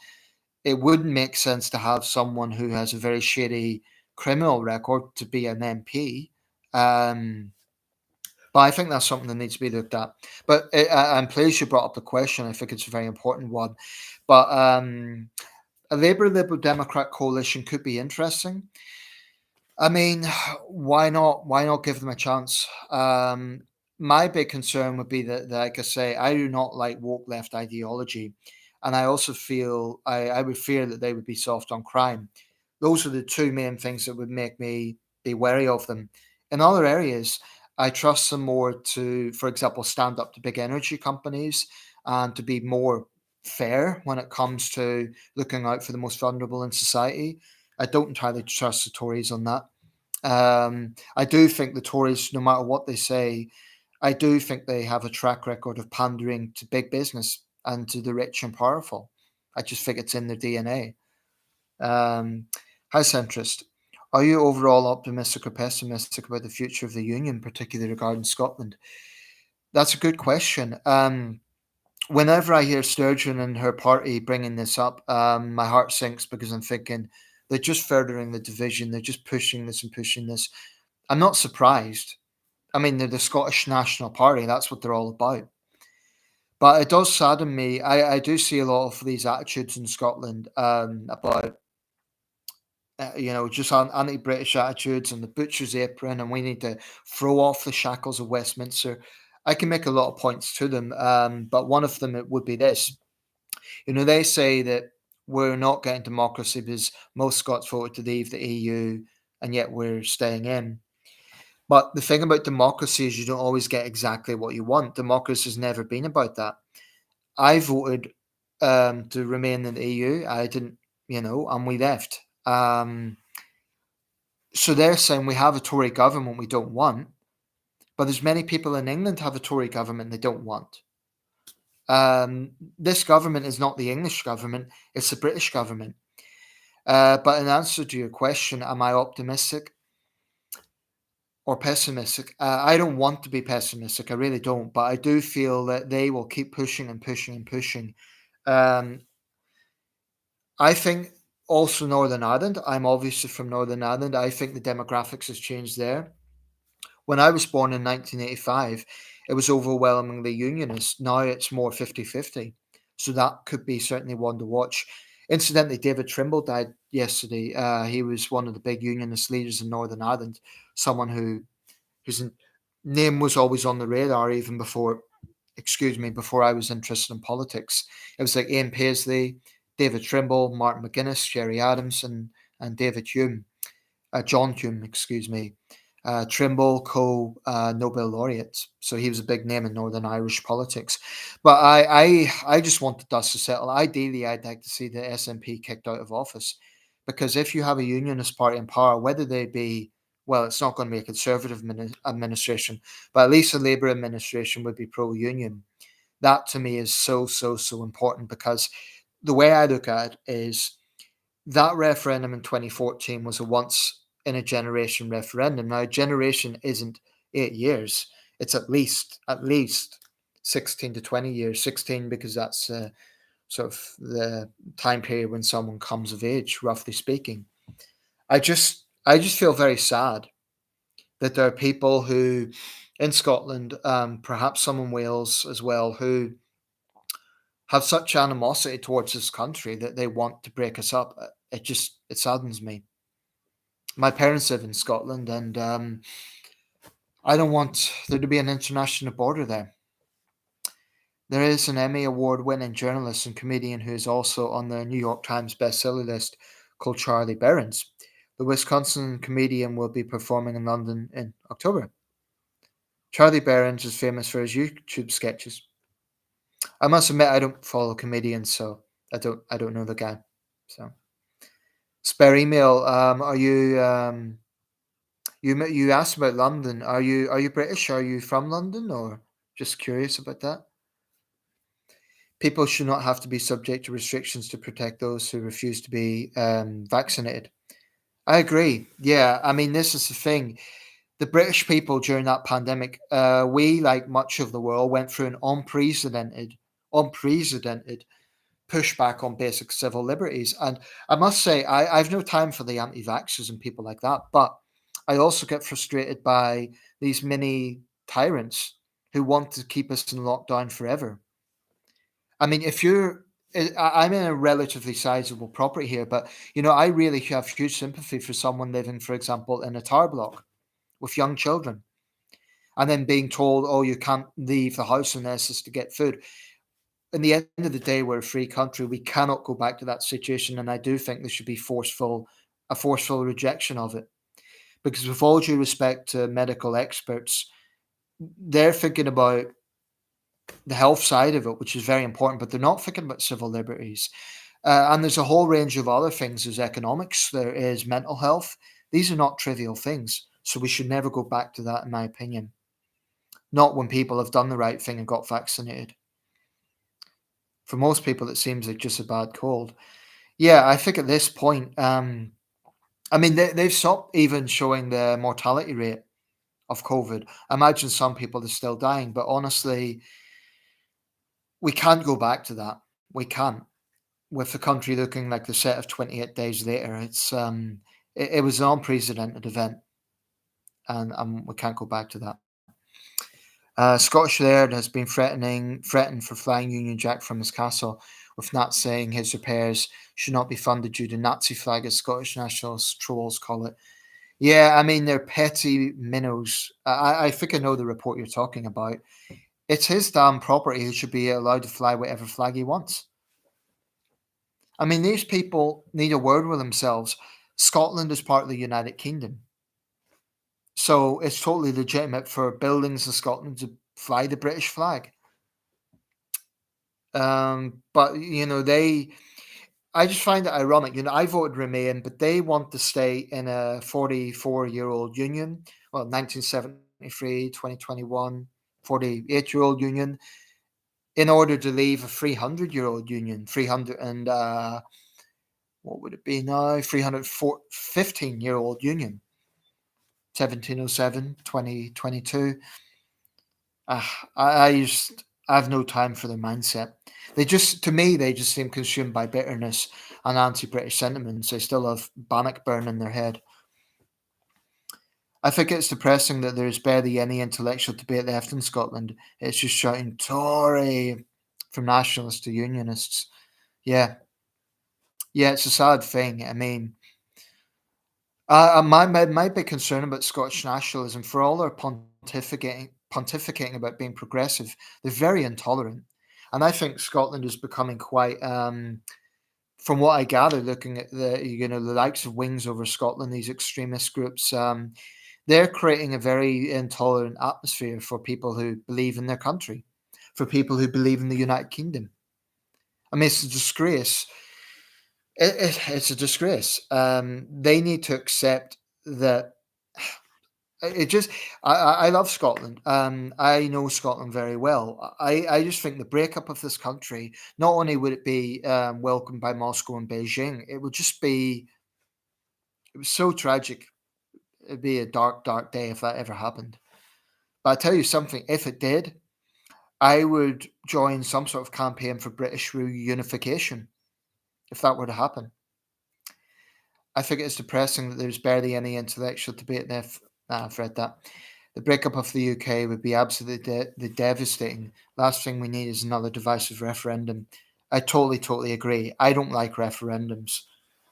A: it wouldn't make sense to have someone who has a very shady criminal record to be an MP. Um, but I think that's something that needs to be looked at. But I'm pleased you brought up the question. I think it's a very important one. But a Labour Liberal Democrat coalition could be interesting. I mean, why not? Why not give them a chance? My big concern would be that, like I say, I do not like woke left ideology, and I also feel I would fear that they would be soft on crime. Those are the two main things that would make me be wary of them. In other areas, I trust them more to, for example, stand up to big energy companies and to be more fair when it comes to looking out for the most vulnerable in society. I don't entirely trust the Tories on that. I do think the Tories, no matter what they say, I do think they have a track record of pandering to big business and to the rich and powerful. I just think it's in their DNA. House interest. Are you overall optimistic or pessimistic about the future of the Union, particularly regarding Scotland? That's a good question. Whenever I hear Sturgeon and her party bringing this up, my heart sinks because I'm thinking they're just furthering the division. They're just pushing this and pushing this. I'm not surprised. I mean, they're the Scottish National Party. That's what they're all about. But it does sadden me. I do see a lot of these attitudes in Scotland about, just anti-British attitudes and the butcher's apron, and we need to throw off the shackles of Westminster. I can make a lot of points to them, but one of them it would be this. They say that we're not getting democracy because most Scots voted to leave the EU, and yet we're staying in. But the thing about democracy is you don't always get exactly what you want. Democracy has never been about that. I voted to remain in the EU. I didn't, and we left. So they're saying we have a Tory government we don't want, but there's many people in England have a Tory government they don't want. This government is not the English government; it's the British government. But in answer to your question, am I optimistic or pessimistic? I don't want to be pessimistic. I really don't, but I do feel that they will keep pushing and pushing and pushing. Um, I think also Northern Ireland. I'm obviously from Northern Ireland. I think the demographics has changed there. When I was born in 1985, it was overwhelmingly unionist. Now it's more 50-50. So that could be certainly one to watch. Incidentally, David Trimble died yesterday. He was one of the big unionist leaders in Northern Ireland, someone whose name was always on the radar even before I was interested in politics. It was like Ian Paisley, David Trimble, Martin McGuinness, Jerry Adams, and David Hume. John Hume, excuse me. Trimble, Nobel laureate, so he was a big name in Northern Irish politics. But I just want the dust to settle. Ideally, I'd like to see the SNP kicked out of office, because if you have a unionist party in power, whether they be, well, it's not going to be a conservative administration, but at least a Labour administration would be pro-union. That to me is so important, because the way I look at it is that referendum in 2014 was a once in a generation referendum. Now, a generation isn't 8 years; it's at least 16 to 20 years. 16 because that's sort of the time period when someone comes of age, roughly speaking. I just feel very sad that there are people who in Scotland, perhaps some in Wales as well, who have such animosity towards this country that they want to break us up. It saddens me. My parents live in Scotland, and I don't want there to be an international border there. There is an Emmy Award winning journalist and comedian who is also on the New York Times bestseller list called Charlie Berens. The Wisconsin comedian will be performing in London in October. Charlie Berens is famous for his YouTube sketches. I must admit I don't follow comedians, so I don't know the guy. So spare email. Are you you asked about London? Are you British? Are you from London, or just curious about that? People should not have to be subject to restrictions to protect those who refuse to be vaccinated. I agree. Yeah, I mean, this is the thing. The British people during that pandemic, we, like much of the world, went through an unprecedented pushback on basic civil liberties. And I must say, I've no time for the anti-vaxxers and people like that. But I also get frustrated by these mini tyrants who want to keep us in lockdown forever. I mean, if you're, I'm in a relatively sizable property here, but I really have huge sympathy for someone living, for example, in a tower block with young children, and then being told, "Oh, you can't leave the house unless it's to get food." In the end of the day, we're a free country. We cannot go back to that situation, and I do think there should be a forceful rejection of it. Because with all due respect to medical experts, they're thinking about the health side of it, which is very important, but they're not thinking about civil liberties. And there's a whole range of other things. There's economics, there is mental health. These are not trivial things. So we should never go back to that, in my opinion. Not when people have done the right thing and got vaccinated. For most people, it seems like just a bad cold. Yeah, I think at this point, I mean, they've stopped even showing the mortality rate of COVID. I imagine some people are still dying, but honestly, we can't go back to that. We can't. With the country looking like the set of 28 days later, it was an unprecedented event, and we can't go back to that. Scottish Laird has been threatened for flying Union Jack from his castle, with Nat saying his repairs should not be funded due to Nazi flag, as Scottish nationalist trolls call it. Yeah, I mean, they're petty minnows. I think I know the report you're talking about. It's his damn property. He should be allowed to fly whatever flag he wants. I mean, these people need a word with themselves. Scotland is part of the United Kingdom. So it's totally legitimate for buildings in Scotland to fly the British flag. But I just find it ironic. I voted Remain, but they want to stay in a 44-year-old union. Well, 1973, 2021, 48-year-old union, in order to leave a 300-year-old union, 300 and what would it be now? 315-year-old union, 1707, 2022. I have no time for their mindset. To me, they just seem consumed by bitterness and anti-British sentiments. They still have Bannockburn in their head. I think it's depressing that there's barely any intellectual debate left in Scotland. It's just shouting Tory from nationalists to unionists. Yeah, yeah, it's a sad thing. I mean, my big concern about Scottish nationalism, for all their pontificating about being progressive, they're very intolerant, and I think Scotland is becoming quite. From what I gather, looking at the likes of Wings Over Scotland, these extremist groups, they're creating a very intolerant atmosphere for people who believe in their country, for people who believe in the United Kingdom. I mean, it's a disgrace. It's a disgrace. They need to accept that. It just, I love Scotland. I know Scotland very well. I just think the breakup of this country, not only would it be welcomed by Moscow and Beijing, it was so tragic. It'd be a dark, dark day if that ever happened. But I tell you something, if it did, I would join some sort of campaign for British reunification if that were to happen. I think it's depressing that there's barely any intellectual debate there. I've read that. The breakup of the UK would be absolutely devastating. Last thing we need is another divisive referendum. I totally agree. I don't like referendums.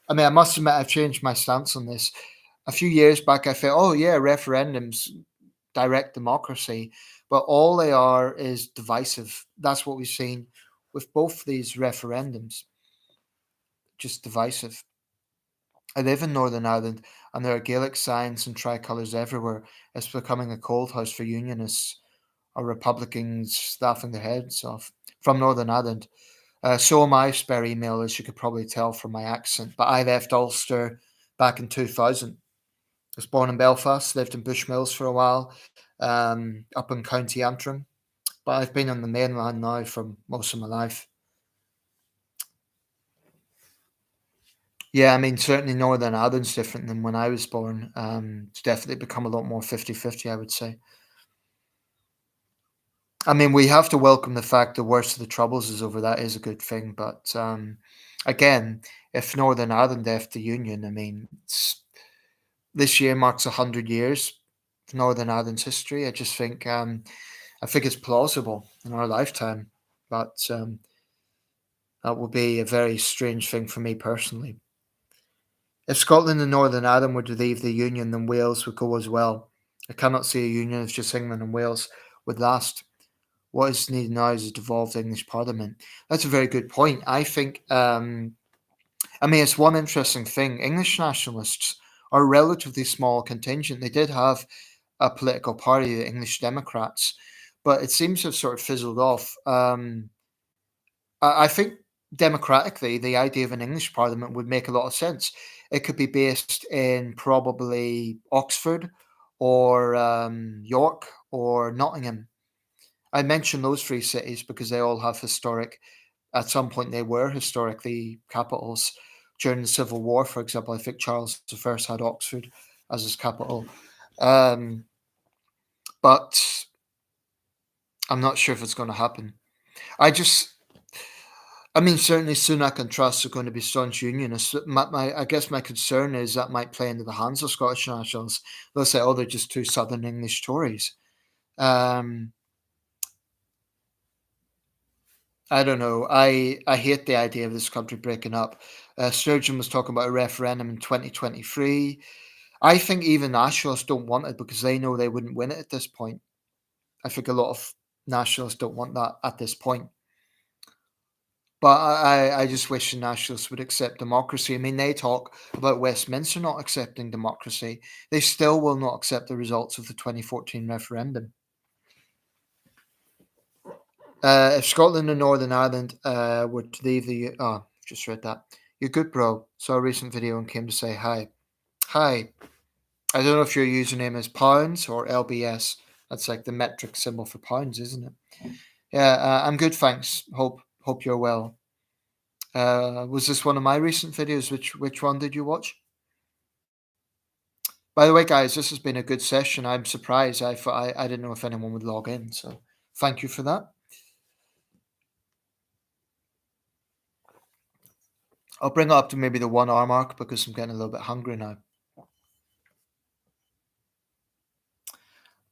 A: I mean, I must admit, I've changed my stance on this. A few years back, I felt, oh, yeah, referendums, direct democracy. But all they are is divisive. That's what we've seen with both these referendums, just divisive. I live in Northern Ireland, and there are Gaelic signs and tricolours everywhere. It's becoming a cold house for Unionists or Republicans laughing their heads off. From Northern Ireland. So am I, spare email, as you could probably tell from my accent. But I left Ulster back in 2000. I was born in Belfast, lived in Bushmills for a while, up in County Antrim. But I've been on the mainland now for most of my life. Yeah, I mean, certainly Northern Ireland's different than when I was born. It's definitely become a lot more 50-50, I would say. I mean, we have to welcome the fact the worst of the troubles is over. That is a good thing. But again, if Northern Ireland left the Union, I mean, this year marks 100 years of Northern Ireland's history. I think it's plausible in our lifetime, but that would be a very strange thing for me personally. If Scotland and Northern Ireland were to leave the Union, then Wales would go as well. I cannot see a union if just England and Wales would last. What is needed now is a devolved English Parliament. That's a very good point. I think, I mean, it's one interesting thing. English nationalists are a relatively small contingent. They did have a political party, the English Democrats, but it seems to have sort of fizzled off. I think democratically, the idea of an English Parliament would make a lot of sense. It could be based in probably Oxford or York or Nottingham. I mention those three cities because they all have historic, at some point, they were historically capitals. During the Civil War, for example, I think Charles I had Oxford as his capital. Um, but I'm not sure if it's going to happen. I just, I mean, certainly Sunak and Truss are going to be staunch unionists. I guess my concern is that might play into the hands of Scottish nationals. They'll say, oh, they're just two Southern English Tories. Um, I don't know. I hate the idea of this country breaking up. Sturgeon was talking about a referendum in 2023. I think even nationalists don't want it because they know they wouldn't win it at this point. I think a lot of nationalists don't want that at this point. But I just wish the nationalists would accept democracy. I mean, they talk about Westminster not accepting democracy. They still will not accept the results of the 2014 referendum. If Scotland and Northern Ireland were to leave the... Oh, just read that. You're good, bro. Saw a recent video and came to say hi. Hi. I don't know if your username is pounds or LBS. That's like the metric symbol for pounds, isn't it? Yeah, I'm good, thanks. Hope you're well. Was this one of my recent videos? Which one did you watch? By the way, guys, this has been a good session. I'm surprised. I didn't know if anyone would log in, so thank you for that. I'll bring it up to maybe the 1 hour mark because I'm getting a little bit hungry now.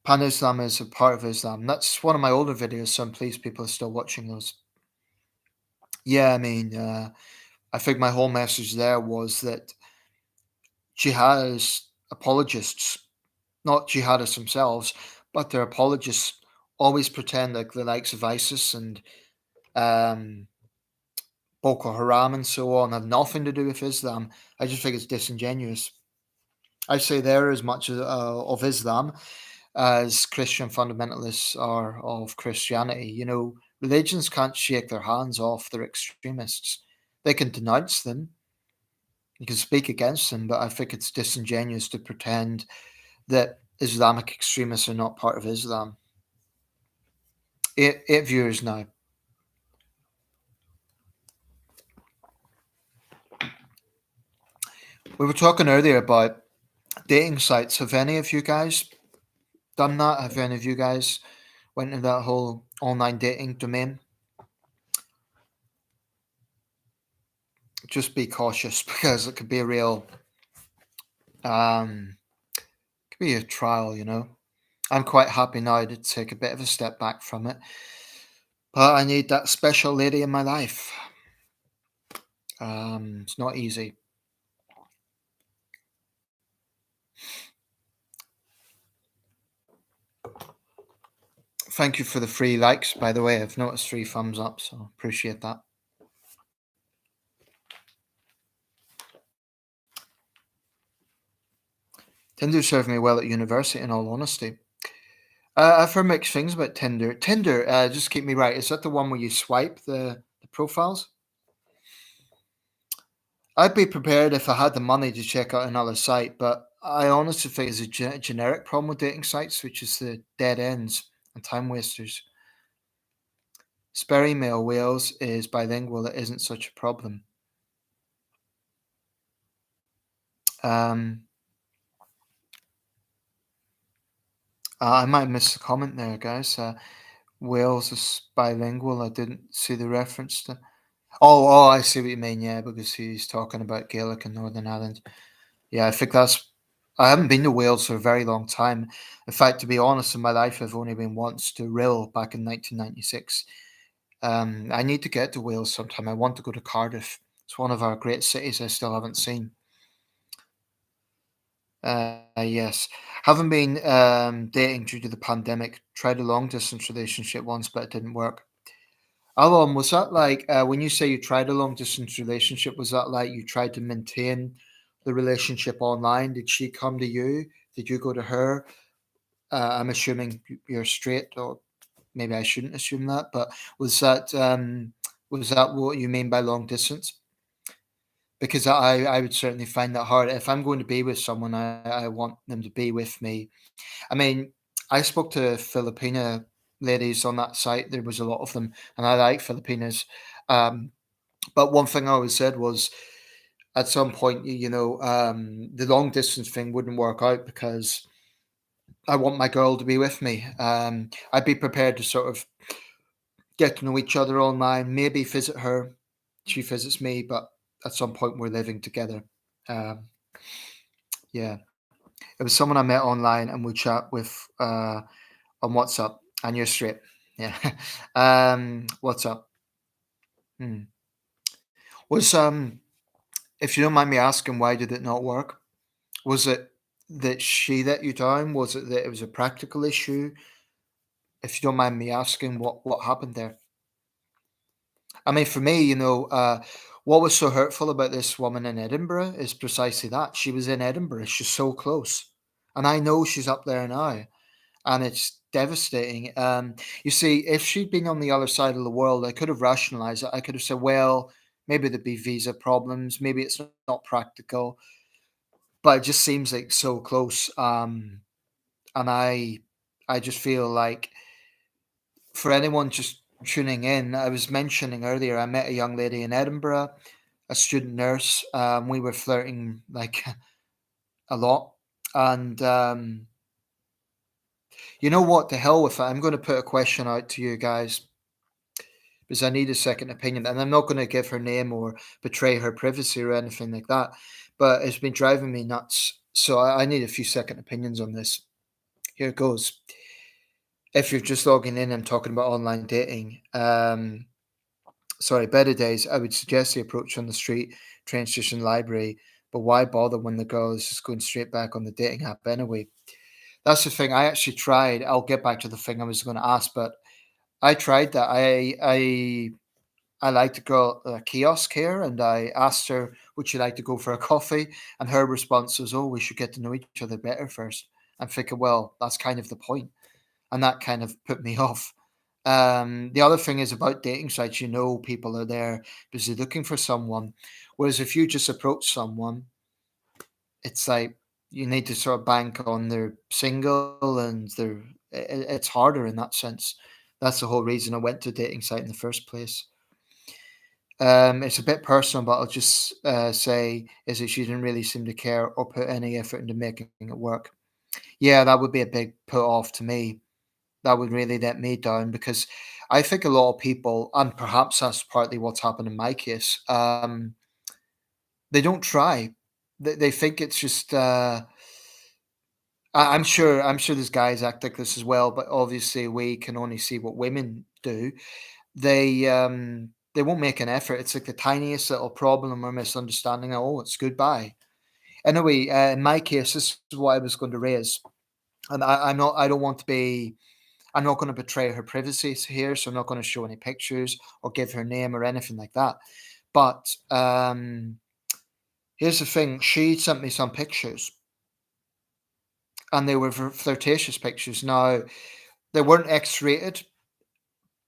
A: Pan Islam is a part of Islam. That's one of my older videos, so I'm pleased people are still watching those. Yeah, I mean, I think my whole message there was that jihadist apologists, not jihadists themselves, but their apologists always pretend like the likes of ISIS and um, Boko Haram and so on have nothing to do with Islam. I just think it's disingenuous. I say they're as much of Islam as Christian fundamentalists are of Christianity. You know, religions can't shake their hands off their extremists. They can denounce them, you can speak against them, but I think it's disingenuous to pretend that Islamic extremists are not part of Islam. Eight viewers now. We were talking earlier about dating sites. Have any of you guys done that? Have any of you guys went into that whole online dating domain, just be cautious because it could be a real, um, could be a trial. I'm quite happy now to take a bit of a step back from it, but I need that special lady in my life. It's not easy. Thank you for the free likes, by the way. I've noticed 3 thumbs up, so appreciate that. Tinder served me well at university, in all honesty. I've heard mixed things about Tinder. Tinder, just keep me right. Is that the one where you swipe the profiles? I'd be prepared if I had the money to check out another site, but I honestly think it's a generic problem with dating sites, which is the dead ends and time wasters. Spare email Wales is bilingual. It isn't such a problem. Um, I might miss a comment there, guys. Wales is bilingual. I didn't see the reference to. Oh, I see what you mean. Yeah, because he's talking about Gaelic and Northern Ireland. Yeah, I think that's. I haven't been to Wales for a very long time. In fact, to be honest, in my life, I've only been once to Rhyl back in 1996. I need to get to Wales sometime. I want to go to Cardiff. It's one of our great cities I still haven't seen. Yes. Haven't been dating due to the pandemic. Tried a long distance relationship once, but it didn't work. Alon, was that like when you say you tried a long distance relationship? Was that like you tried to maintain the relationship online? Did she come to you? Did you go to her? I'm assuming you're straight, or maybe I shouldn't assume that. But was that what you mean by long distance? Because I would certainly find that hard. If I'm going to be with someone, I want them to be with me. I mean, I spoke to Filipina ladies on that site. There was a lot of them, and I like Filipinas. Um, but one thing I always said was, at some point, the long distance thing wouldn't work out because I want my girl to be with me. I'd be prepared to sort of get to know each other online, maybe visit her, she visits me, but at some point we're living together. Um, yeah, it was someone I met online and we chat with on WhatsApp, and you're straight. Yeah. What's up? Hmm. Was if you don't mind me asking, why did it not work? Was it that she let you down? Was it that it was a practical issue? If you don't mind me asking, what happened there? I mean, for me, what was so hurtful about this woman in Edinburgh is precisely that she was in Edinburgh. She's so close, and I know she's up there now, and it's devastating. You see, if she'd been on the other side of the world, I could have rationalized it. I could have said, well, maybe there'd be visa problems, maybe it's not practical, but it just seems like so close. And I just feel like for anyone just tuning in, I was mentioning earlier, I met a young lady in Edinburgh, a student nurse. We were flirting like a lot, and you know what? To hell with it. I'm going to put a question out to you guys because I need a second opinion. And I'm not going to give her name or betray her privacy or anything like that. But it's been driving me nuts. So I need a few second opinions on this. Here it goes. If you're just logging in, I'm talking about online dating. Better days. I would suggest the approach on the street, train station, library. But why bother when the girl is just going straight back on the dating app anyway? That's the thing. I actually tried. I'll get back to the thing I was going to ask, but I tried that. I liked a girl kiosk here, and I asked her, "Would you like to go for a coffee?" And her response was, "Oh, we should get to know each other better first." I'm thinking, well, that's kind of the point, and that kind of put me off. The other thing is about dating sites. People are there busy looking for someone, whereas if you just approach someone, it's like you need to sort of bank on they're single and it's harder in that sense. That's the whole reason I went to a dating site in the first place. It's a bit personal, but I'll just say is that she didn't really seem to care or put any effort into making it work. Yeah, that would be a big put off to me. that would really let me down because I think a lot of people, and perhaps that's partly what's happened in my case, they don't try. They think it's just. I'm sure there's guys act like this as well, but obviously we can only see what women do. They won't make an effort. It's like the tiniest little problem or misunderstanding. Oh, it's goodbye. Anyway, in my case, this is what I was going to raise, and I'm not. I don't want to be. I'm not going to betray her privacy here, so I'm not going to show any pictures or give her name or anything like that. But here's the thing: she sent me some pictures, and they were flirtatious pictures. Now they weren't X-rated,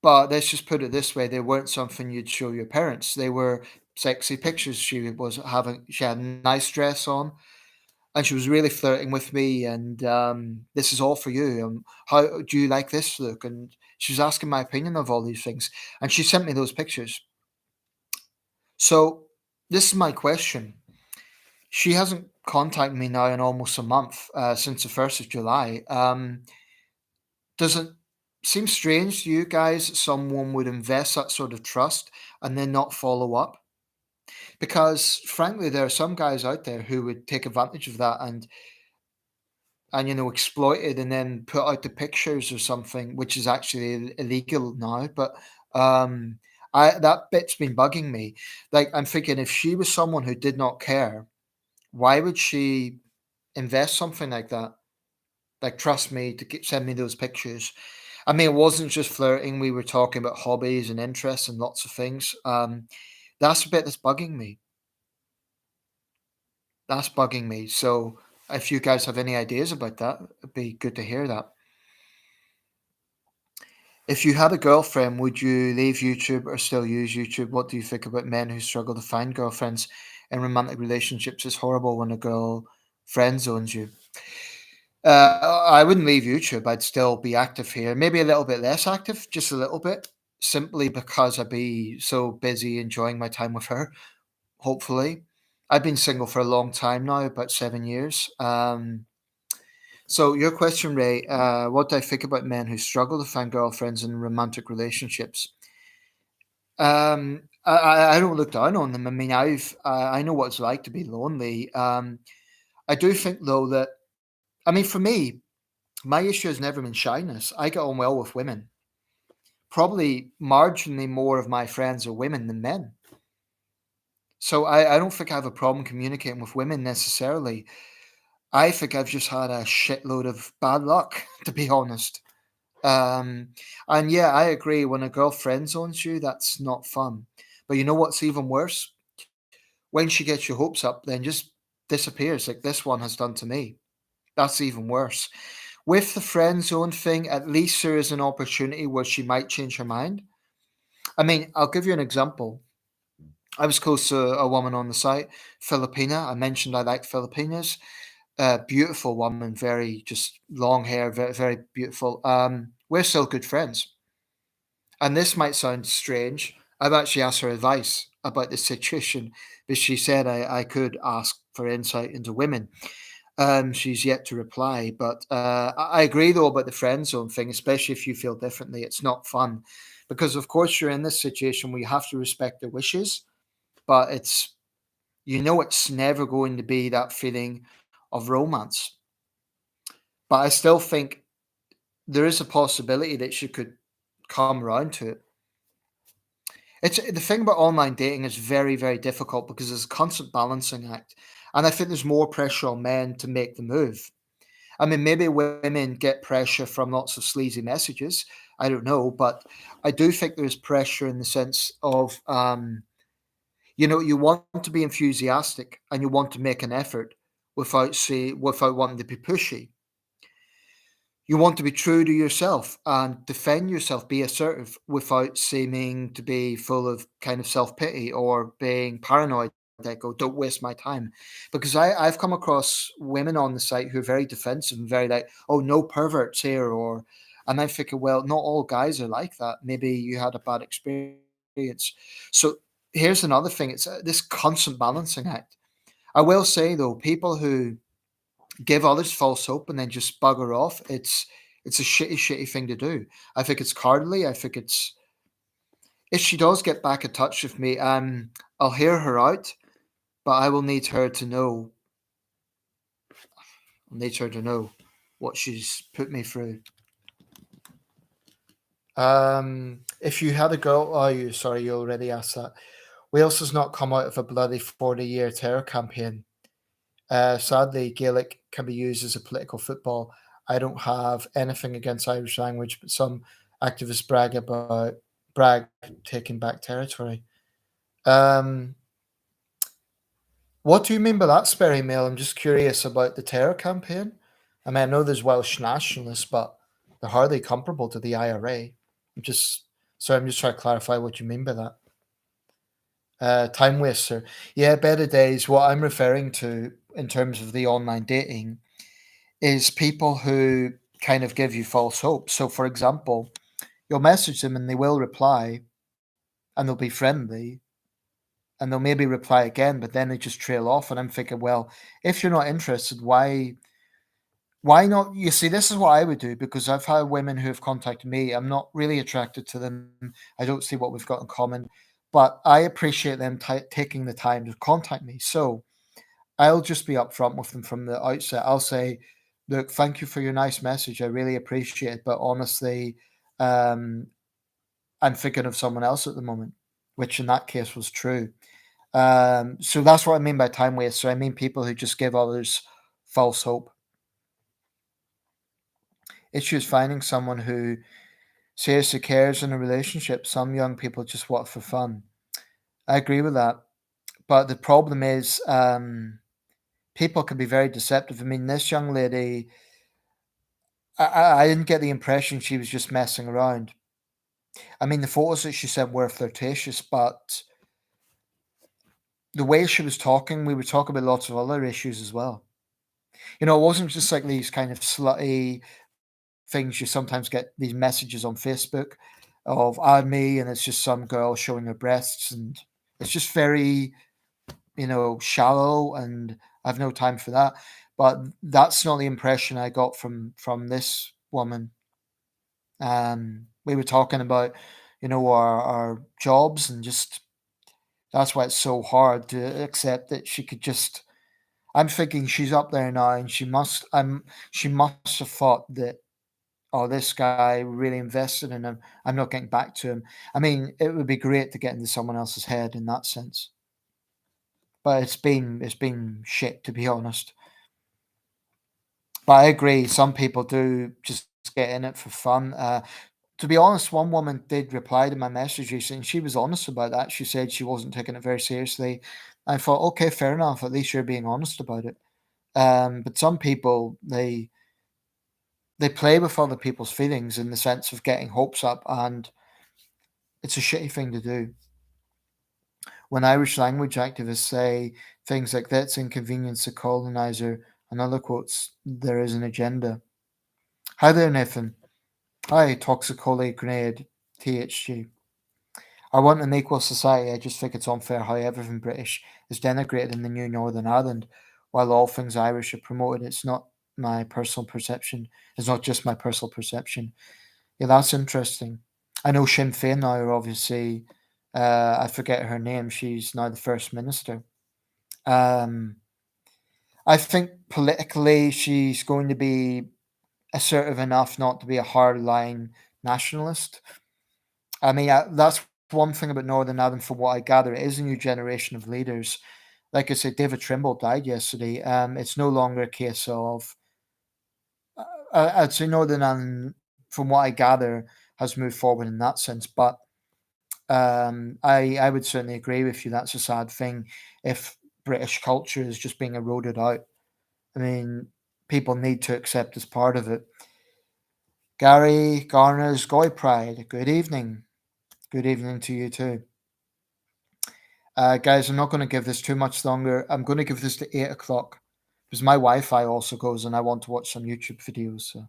A: but let's just put it this way: they weren't something you'd show your parents. They were sexy pictures. She had a nice dress on, and she was really flirting with me. And this is all for you. How do you like this look? And she was asking my opinion of all these things, and she sent me those pictures. So this is my question. She hasn't contacted me now in almost a month since the 1st of July. Does it seem strange to you guys that someone would invest that sort of trust and then not follow up? Because frankly, there are some guys out there who would take advantage of that and exploit it and then put out the pictures or something, which is actually illegal now. But um, I that bit's been bugging me. Like I'm thinking, if she was someone who did not care, why would she invest something like that? Like trust me to send me those pictures. I mean, it wasn't just flirting. We were talking about hobbies and interests and lots of things. That's the bit that's bugging me. That's bugging me. So if you guys have any ideas about that, it'd be good to hear that. If you had a girlfriend, would you leave YouTube or still use YouTube? What do you think about men who struggle to find girlfriends in romantic relationships? It's horrible when a girl friend zones you. I wouldn't leave YouTube. I'd still be active here. Maybe a little bit less active, just a little bit, simply because I'd be so busy enjoying my time with her. Hopefully, I've been single for a long time now, about 7 years. So your question, Ray, what do I think about men who struggle to find girlfriends in romantic relationships? I don't look down on them. I mean, I know what it's like to be lonely. I do think though that I mean, for me, my issue has never been shyness. I get on well with women. Probably marginally more of my friends are women than men. So I don't think I have a problem communicating with women necessarily. I think I've just had a shitload of bad luck, to be honest. Um, and yeah, I agree. When a girl friend zones you, that's not fun. But you know what's even worse? When she gets your hopes up, then just disappears, like this one has done to me. That's even worse. With the friend zone thing, at least there is an opportunity where she might change her mind. I mean, I'll give you an example. I was close to a woman on the site, Filipina. I mentioned I like Filipinas. Beautiful woman, very just long hair, very, very beautiful. We're still good friends. And this might sound strange. I've actually asked her advice about this situation, but she said I could ask for insight into women. She's yet to reply, but I agree though about the friend zone thing, especially if you feel differently. It's not fun because, of course, you're in this situation where you have to respect their wishes, but it's never going to be that feeling of romance. But I still think there is a possibility that she could come around to it. It's the thing about online dating is very, very difficult because it's a constant balancing act, and I think there's more pressure on men to make the move. I mean, maybe women get pressure from lots of sleazy messages. I don't know, but I do think there's pressure in the sense of, you want to be enthusiastic and you want to make an effort without wanting to be pushy. You want to be true to yourself and defend yourself, be assertive without seeming to be full of kind of self pity or being paranoid. That go, don't waste my time, because I've come across women on the site who are very defensive and very like, oh, no perverts here, and I'm thinking, well, not all guys are like that. Maybe you had a bad experience. So here's another thing: it's this constant balancing act. I will say though, people who give others false hope and then just bugger off. It's a shitty thing to do. I think it's cowardly. I think it's if she does get back in touch with me, I'll hear her out, but I will need her to know. I'll need her to know what she's put me through. If you had a girl, oh, you sorry, you already asked that. Wales has not come out of a bloody 40-year terror campaign. Sadly, Gaelic can be used as a political football. I don't have anything against Irish language, but some activists brag taking back territory. Um, what do you mean by that, Sperry Mail? I'm just curious about the terror campaign. I mean, I know there's Welsh nationalists, but they're hardly comparable to the IRA. I'm just trying to clarify what you mean by that. Time waster. Yeah, better days. What I'm referring to in terms of the online dating is people who kind of give you false hope. So, for example, you'll message them and they will reply and they'll be friendly and they'll maybe reply again, but then they just trail off. And I'm thinking, well, if you're not interested, why not? You see, this is what I would do because I've had women who have contacted me. I'm not really attracted to them. I don't see what we've got in common, but I appreciate them taking the time to contact me. So I'll just be upfront with them from the outset. I'll say, look, thank you for your nice message. I really appreciate it. But honestly, um, I'm thinking of someone else at the moment, which in that case was true. So that's what I mean by time waster. I mean people who just give others false hope. Issue is finding someone who seriously cares in a relationship. Some young people just want it for fun. I agree with that. But the problem is, people can be very deceptive. I mean, this young lady, I didn't get the impression she was just messing around. I mean, the photos that she sent were flirtatious, but the way she was talking, we were talking about lots of other issues as well. You know, it wasn't just like these kind of slutty things. You sometimes get these messages on Facebook of add me, and it's just some girl showing her breasts, and it's just very, shallow, and I have no time for that. But that's not the impression I got from this woman. We were talking about, our jobs and just that's why it's so hard to accept that she could just. I'm thinking she's up there now, and she must have thought that, oh, this guy really invested in him. I'm not getting back to him. I mean, it would be great to get into someone else's head in that sense, but it's been shit, to be honest. But I agree, some people do just get in it for fun. To be honest, one woman did reply to my message recently, and she was honest about that. She said she wasn't taking it very seriously. I thought, okay, fair enough. At least you're being honest about it. But some people they play with other people's feelings in the sense of getting hopes up, and it's a shitty thing to do. When Irish language activists say things like that's inconvenience the colonizer and other quotes, there is an agenda. Hi there, Nathan. Hi, Toxic Holy Grenade, THG. I want an equal society. I just think it's unfair how everything British is denigrated in the new Northern Ireland, while all things Irish are promoted. It's not my personal perception. It's not just my personal perception. Yeah, that's interesting. I know Sinn Féin now are obviously, I forget her name. She's now the First Minister. Um, I think politically she's going to be assertive enough not to be a hardline nationalist. I mean, that's one thing about Northern Ireland, from what I gather. It is a new generation of leaders. Like I said, David Trimble died yesterday. It's no longer a case of, I'd say Northern Ireland, from what I gather, has moved forward in that sense. But I would certainly agree with you. That's a sad thing if British culture is just being eroded out. I mean, people need to accept as part of it. Gary Garner's Goy Pride. Good evening. Good evening to you too. Guys, I'm not going to give this too much longer. I'm going to give this to 8 o'clock because my Wi-Fi also goes and I want to watch some YouTube videos. So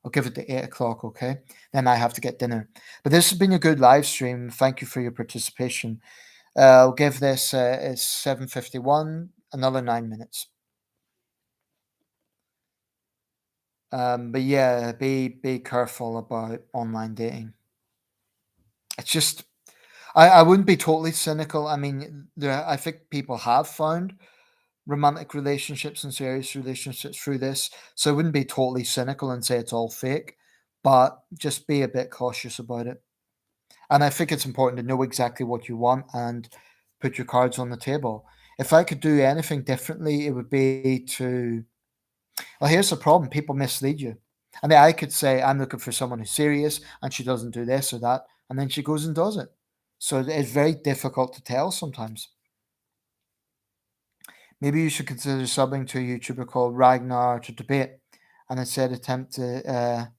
A: I'll give it to 8 o'clock, okay? Then I have to get dinner. But this has been a good live stream. Thank you for your participation. I'll give this, it's 7:51, another 9 minutes. But yeah, be careful about online dating. It's just I wouldn't be totally cynical. I mean, I think people have found romantic relationships and serious relationships through this, so I wouldn't be totally cynical and say it's all fake, but just be a bit cautious about it. And I think it's important to know exactly what you want and put your cards on the table. If I could do anything differently, it would be to, well, here's the problem: people mislead you. I mean, I could say I'm looking for someone who's serious, and she doesn't do this or that, and then she goes and does it. So it's very difficult to tell sometimes. Maybe you should consider subbing to a YouTuber called Ragnar to debate, and instead attempt to.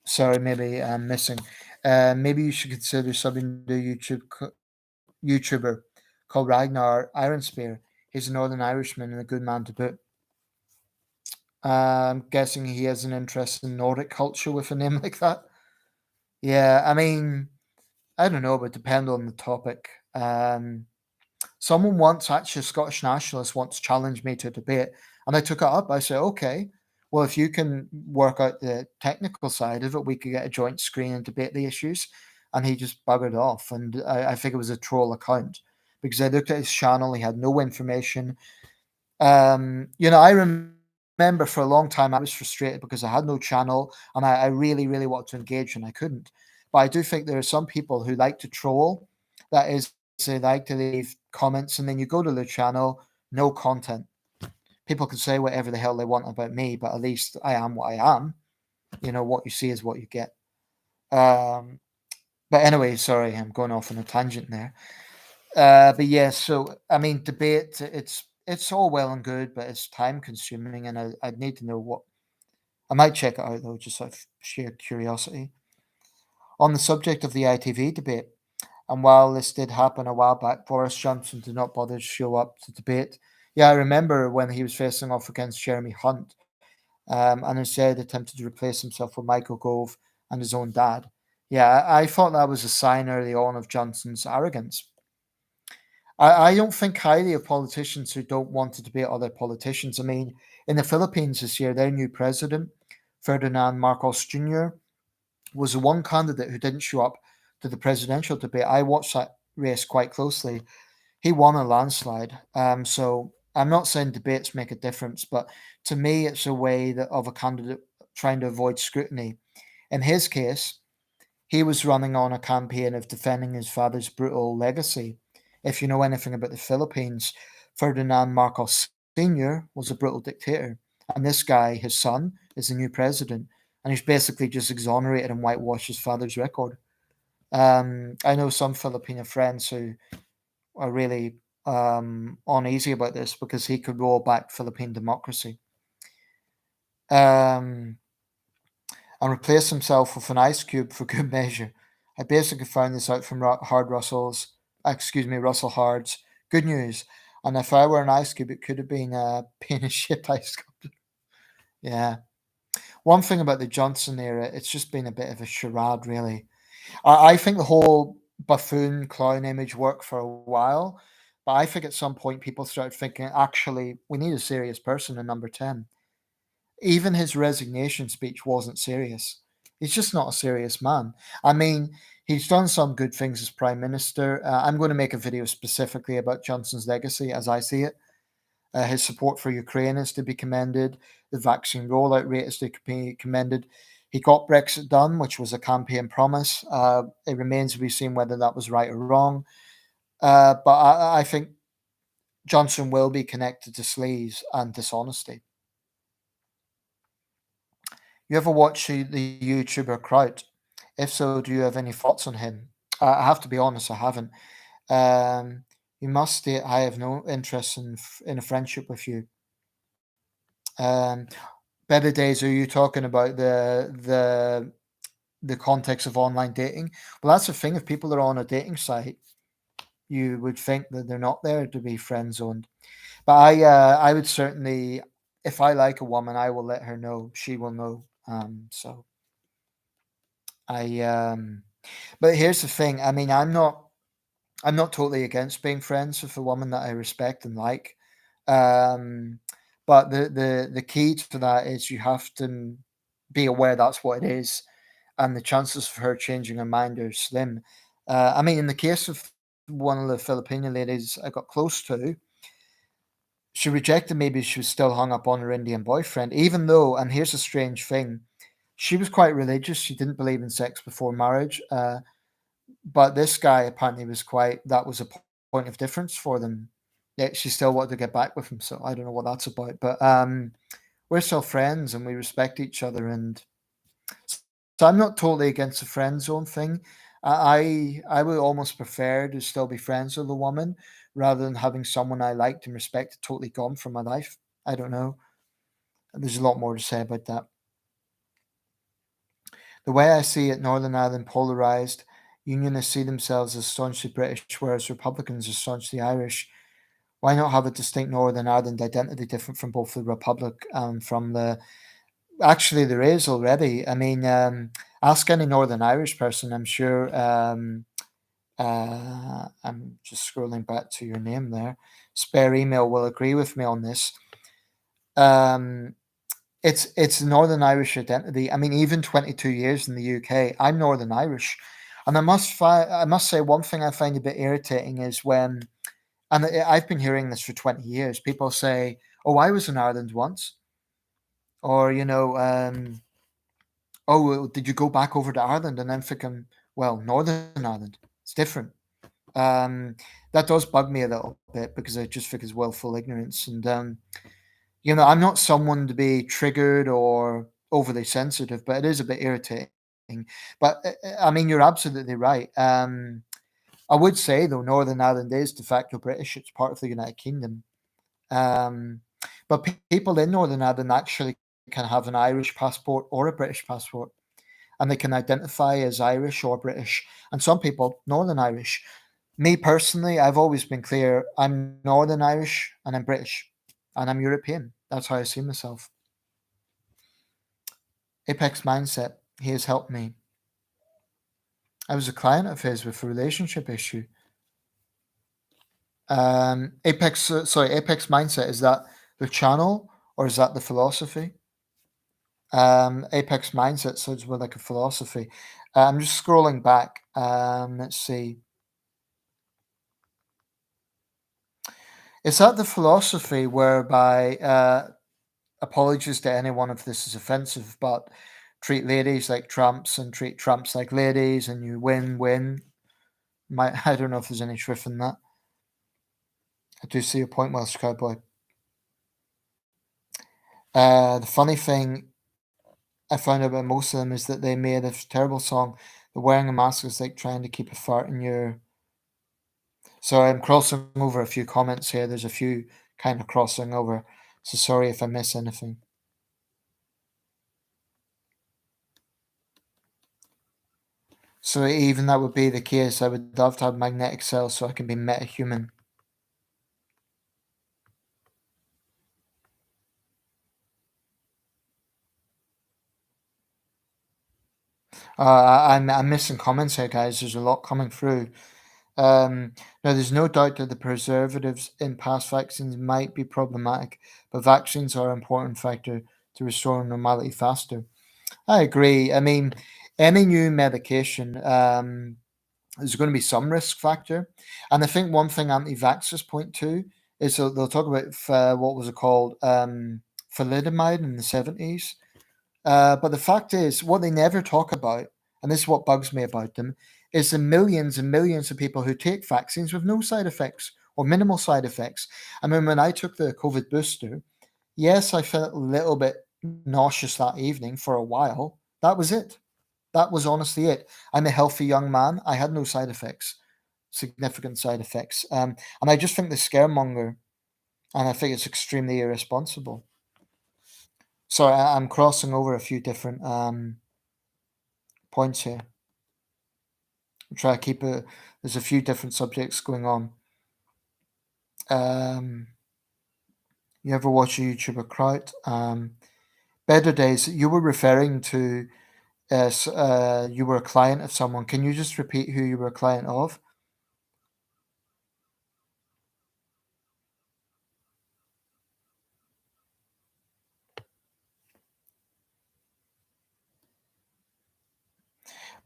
A: Sorry, maybe I'm missing. Maybe you should consider subbing to a YouTuber called Ragnar Ironspear. He's a Northern Irishman and a good man to boot. I'm guessing he has an interest in Nordic culture with a name like that. Yeah, I mean, I don't know, but depend on the topic. Someone once, actually, a Scottish nationalist once challenged me to debate, and I took it up. I said, okay, well, if you can work out the technical side of it, we could get a joint screen and debate the issues. And he just buggered off. And I think it was a troll account because I looked at his channel. He had no information. I remember for a long time I was frustrated because I had no channel and I really, really wanted to engage and I couldn't. But I do think there are some people who like to troll. That is, they like to leave comments and then you go to their channel, no content. People can say whatever the hell they want about me, but at least I am what I am. You know, what you see is what you get. Um, but anyway, sorry, I'm going off on a tangent there. But yeah, so I mean, debate. It's all well and good, but it's time consuming, and I'd need to know what. I might check it out though, just out of sheer curiosity. On the subject of the ITV debate, and while this did happen a while back, Boris Johnson did not bother to show up to debate. Yeah, I remember when he was facing off against Jeremy Hunt, and instead attempted to replace himself with Michael Gove and his own dad. Yeah, I thought that was a sign early on of Johnson's arrogance. I don't think highly of politicians who don't want to debate other politicians. I mean, in the Philippines this year, their new president, Ferdinand Marcos Jr., was the one candidate who didn't show up to the presidential debate. I watched that race quite closely. He won a landslide. So I'm not saying debates make a difference, but to me, it's a way of a candidate trying to avoid scrutiny. In his case, he was running on a campaign of defending his father's brutal legacy. If you know anything about the Philippines, Ferdinand Marcos Sr. was a brutal dictator. And this guy, his son, is the new president. And he's basically just exonerated and whitewashed his father's record. I know some Filipino friends who are really uneasy about this because he could roll back Philippine democracy. Um, and replace himself with an ice cube for good measure. I basically found this out from Russell Hard's Good News. And if I were an ice cube, it could have been being a shit ice cube. Yeah. One thing about the Johnson era, it's just been a bit of a charade, really. I think the whole buffoon clown image worked for a while, but I think at some point people started thinking, actually, we need a serious person in number 10. Even his resignation speech wasn't serious. He's just not a serious man. I mean, he's done some good things as prime minister. I'm going to make a video specifically about Johnson's legacy as I see it. His support for Ukraine is to be commended. The vaccine rollout rate is to be commended. He got Brexit done, which was a campaign promise. It remains to be seen whether that was right or wrong. But I think Johnson will be connected to sleaze and dishonesty. You ever watch the YouTuber Kraut? If so, do you have any thoughts on him? I have to be honest, I haven't. Um, you must state I have no interest in a friendship with you. Um, Better days. Are you talking about the context of online dating? Well, that's the thing. If people are on a dating site, you would think that they're not there to be friend zoned. But I would certainly, if I like a woman, I will let her know. She will know. So I but here's the thing. I mean, I'm not totally against being friends with a woman that I respect and like. Um, but the key to that is you have to. be aware that's what it is, and the chances of her changing her mind are slim. I mean, in the case of one of the Filipino ladies I got close to, she rejected me because she was still hung up on her Indian boyfriend, even though, and here's a strange thing, she was quite religious. She didn't believe in sex before marriage. But this guy apparently was quite, that was a point of difference for them. Yeah, she still wanted to get back with him. So I don't know what that's about. But we're still friends and we respect each other. And so I'm not totally against the friend zone thing. I would almost prefer to still be friends with a woman rather than having someone I liked and respected totally gone from my life. I don't know. There's a lot more to say about that. The way I see it, Northern Ireland polarised. Unionists see themselves as staunchly British, whereas Republicans are staunchly Irish. Why not have a distinct Northern Ireland identity different from both the Republic and from the. Actually, there is already. I mean, ask any Northern Irish person, I'm sure. I'm just scrolling back to your name there. Spare email will agree with me on this. Um, it's Northern Irish identity. I mean, even 22 years in the UK, I'm Northern Irish, and I must say one thing I find a bit irritating is when, and I've been hearing this for 20 years. People say, "Oh, I was in Ireland once," or "Oh, well, did you go back over to Ireland?" And I'm thinking, "Well, Northern Ireland, it's different." Um, that does bug me a little bit because I just think it's willful ignorance, and I'm not someone to be triggered or overly sensitive, but it is a bit irritating. But I mean, you're absolutely right. I would say though, Northern Ireland is de facto British. It's part of the United Kingdom. Um, but people in Northern Ireland actually can have an Irish passport or a British passport, and they can identify as Irish or British. And some people Northern Irish. Me personally, I've always been clear. I'm Northern Irish and I'm British, and I'm European. That's how I see myself. Apex Mindset. He has helped me. I was a client of his with a relationship issue. Apex Mindset. Is that the channel or is that the philosophy? Apex Mindset sounds more like a philosophy. I'm just scrolling back. Let's see. Is that the philosophy whereby apologies to anyone if this is offensive, but treat ladies like tramps and treat tramps like ladies, and you win-win? I don't know if there's any truth in that. I do see your point, Welsh Cowboy. The funny thing I found out about most of them is that they made a terrible song. The wearing a mask is like trying to keep a fart in your. Sorry, I'm crossing over a few comments here. There's a few kind of crossing over. So sorry if I miss anything. So even that would be the case. I would love to have magnetic cells so I can be metahuman. I'm missing comments here, guys. There's a lot coming through. Now, there's no doubt that the preservatives in past vaccines might be problematic, but vaccines are an important factor to restore normality faster. I agree. I mean, any new medication, there's going to be some risk factor. And I think one thing anti-vaxxers point to is they'll talk about what was it called, thalidomide in the 70s. But the fact is, what they never talk about, and this is what bugs me about them, is the millions and millions of people who take vaccines with no side effects or minimal side effects. I mean, when I took the COVID booster, yes, I felt a little bit nauseous that evening for a while. That was it. That was honestly it. I'm a healthy young man. I had no side effects, significant side effects. And I just think the scaremonger, and I think it's extremely irresponsible. Sorry, I'm crossing over a few different points here. Try to keep it. There's a few different subjects going on. Um, you ever watch a YouTuber Kraut? Better Days. You were referring to you were a client of someone. Can you just repeat who you were a client of?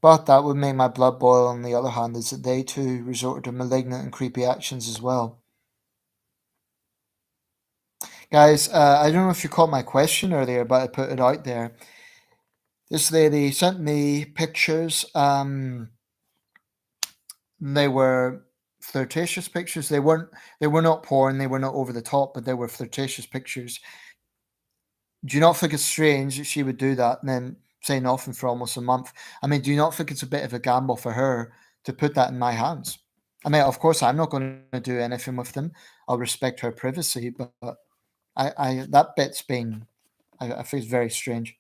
A: But that would make my blood boil on the other hand, is that they too resorted to malignant and creepy actions as well. Guys, I don't know if you caught my question earlier, but I put it out there. This lady sent me pictures. They were flirtatious pictures. They weren't. They were not porn. They were not over the top, but they were flirtatious pictures. Do you not think it's strange that she would do that and then say nothing for almost a month? I mean, do you not think it's a bit of a gamble for her to put that in my hands? I mean, of course, I'm not going to do anything with them. I'll respect her privacy, but I that bit's been, I think it's very strange.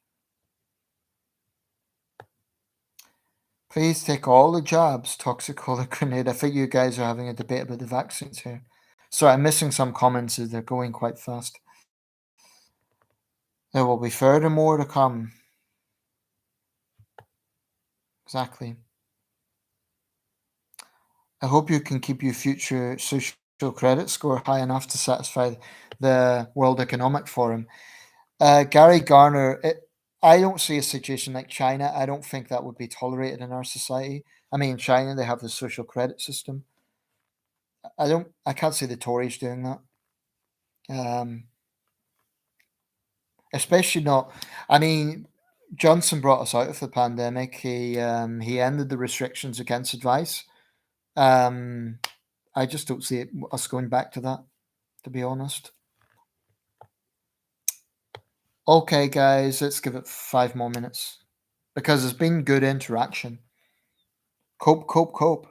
A: Please take all the jabs, toxic cola grenade. I think you guys are having a debate about the vaccines here. Sorry, I'm missing some comments as they're going quite fast. There will be further more to come. Exactly. I hope you can keep your future social credit score high enough to satisfy the World Economic Forum. Gary Garner, I don't see a situation like China. I don't think that would be tolerated in our society. I mean, in China, they have the social credit system. I can't see the Tories doing that. Um, Especially not. I mean, Johnson brought us out of the pandemic. He ended the restrictions against advice. Um, I just don't see us going back to that, to be honest. Okay, guys, let's give it 5 more minutes because it's been good interaction. Cope, cope, cope.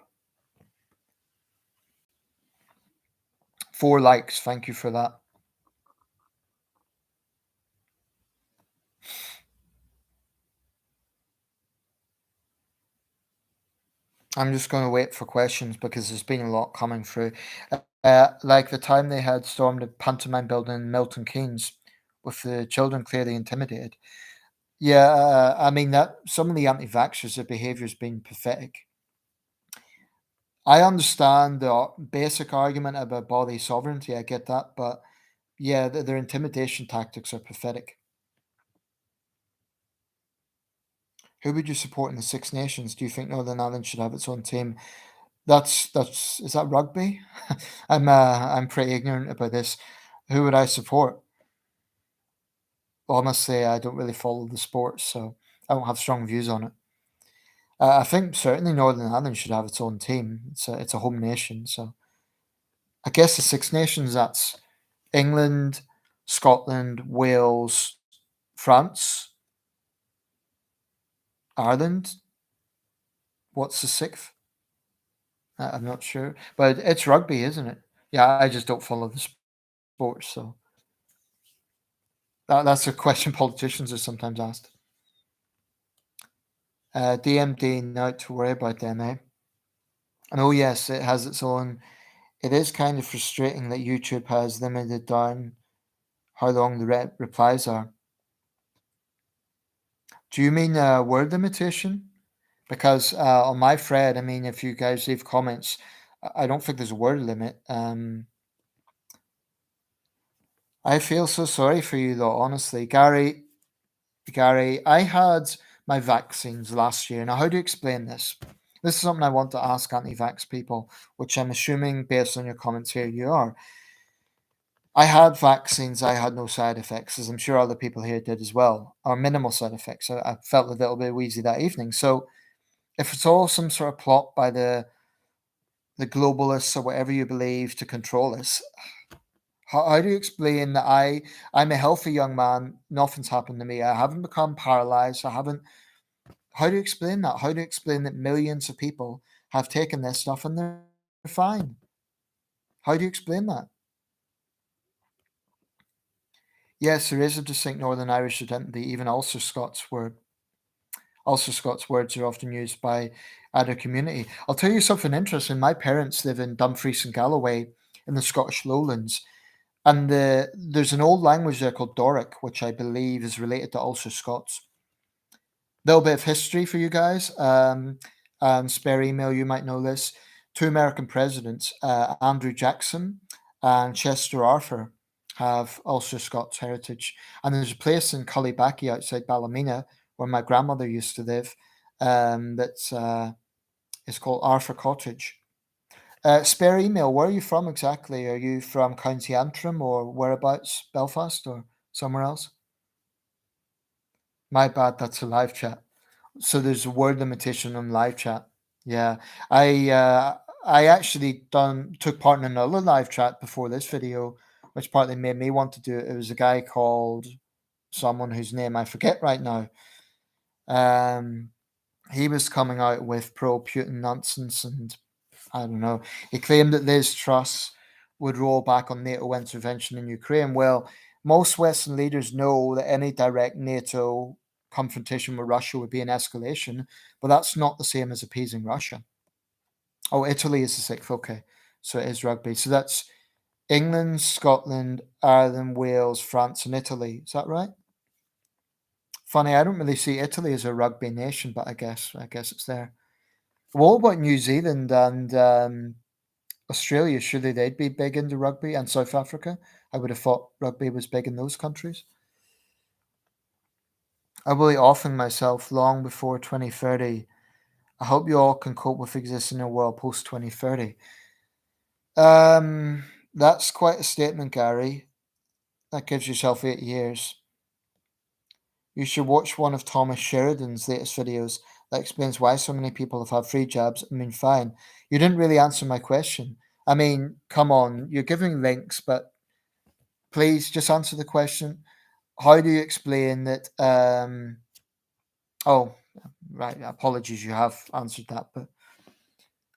A: 4 likes. Thank you for that. I'm just going to wait for questions because there's been a lot coming through. Like the time they had stormed a pantomime building in Milton Keynes with the children clearly intimidated. Yeah, I mean that some of the anti-vaxxers, their behaviour has been pathetic. I understand the basic argument about body sovereignty. I get that, but yeah, their intimidation tactics are pathetic. Who would you support in the Six Nations? Do you think Northern Ireland should have its own team? That's is that rugby? I'm pretty ignorant about this. Who would I support? Honestly, I don't really follow the sports, so I don't have strong views on it. I think certainly Northern Ireland should have its own team. It's a home nation, so I guess the Six Nations, that's England, Scotland, Wales, France, Ireland. What's the sixth? I'm not sure, but it's rugby, isn't it? Yeah, I just don't follow the sports, so that's a question politicians are sometimes asked. DMD, not to worry about them, eh? And oh yes, it has its own. It is kind of frustrating that YouTube has limited down how long the replies are. Do you mean word limitation? Because on my thread, I mean, if you guys leave comments, I don't think there's a word limit. I feel so sorry for you, though. Honestly, Gary, I had my vaccines last year. Now, how do you explain this? This is something I want to ask anti-vax people, which I'm assuming, based on your comments here, you are. I had vaccines. I had no side effects, as I'm sure other people here did as well, or minimal side effects. I felt a little bit wheezy that evening. So, if it's all some sort of plot by the globalists or whatever you believe to control us, how do you explain that I'm a healthy young man, nothing's happened to me, I haven't become paralyzed, I haven't. How do you explain that? How do you explain that millions of people have taken this stuff and they're fine? How do you explain that? Yes, there is a distinct Northern Irish identity. Even Ulster Scots words are often used by other community. I'll tell you something interesting. My parents live in Dumfries and Galloway in the Scottish Lowlands, and there's an old language there called Doric, which I believe is related to Ulster Scots. Little bit of history for you guys. Spare email, you might know this. Two American presidents, Andrew Jackson and Chester Arthur, have Ulster Scots heritage. And there's a place in Cullybackey outside Ballymena where my grandmother used to live. That's it's called Arthur Cottage. Spare email. Where are you from exactly? Are you from County Antrim or whereabouts? Belfast or somewhere else? My bad. That's a live chat. So there's a word limitation on live chat. Yeah, I actually done took part in another live chat before this video, which partly made me want to do it. It was a guy called someone whose name I forget right now. Um, he was coming out with pro-Putin nonsense, and I don't know. He claimed that Liz Truss would roll back on NATO intervention in Ukraine. Well, most Western leaders know that any direct NATO confrontation with Russia would be an escalation, but that's not the same as appeasing Russia. Oh, Italy is the sixth. Okay. So it is rugby. So that's England, Scotland, Ireland, Wales, France, and Italy. Is that right? Funny, I don't really see Italy as a rugby nation, but I guess it's there. What about New Zealand and Australia? Surely they'd be big into rugby, and South Africa. I would have thought rugby was big in those countries. I will be offing myself long before 2030. I hope you all can cope with existing in a world post 2030. That's quite a statement, Gary. That gives yourself 8 years. You should watch one of Thomas Sheridan's latest videos that explains why so many people have had free jabs and been fine. You didn't really answer my question. I mean, come on, you're giving links, but please just answer the question. How do you explain that? Oh, right. Apologies, you have answered that, but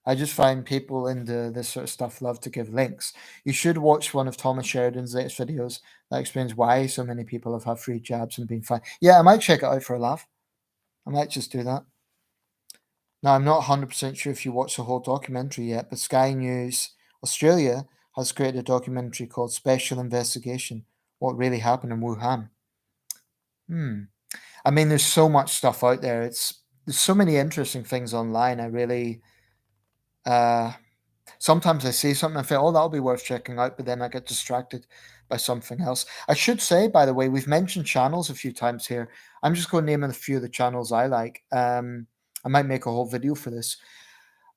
A: I just find people into this sort of stuff love to give links. You should watch one of Thomas Sheridan's latest videos that explains why so many people have had free jabs and been fine. Yeah, I might check it out for a laugh. I might just do that. Now, I'm not 100% sure if you watched the whole documentary yet, but Sky News Australia has created a documentary called Special Investigation: What Really Happened in Wuhan. Hmm. I mean, there's so much stuff out there. There's so many interesting things online. I really uh sometimes I see something and think, oh, that'll be worth checking out, but then I get distracted by something else. I should say, by the way, we've mentioned channels a few times here. I'm just going to name a few of the channels I like. I might make a whole video for this.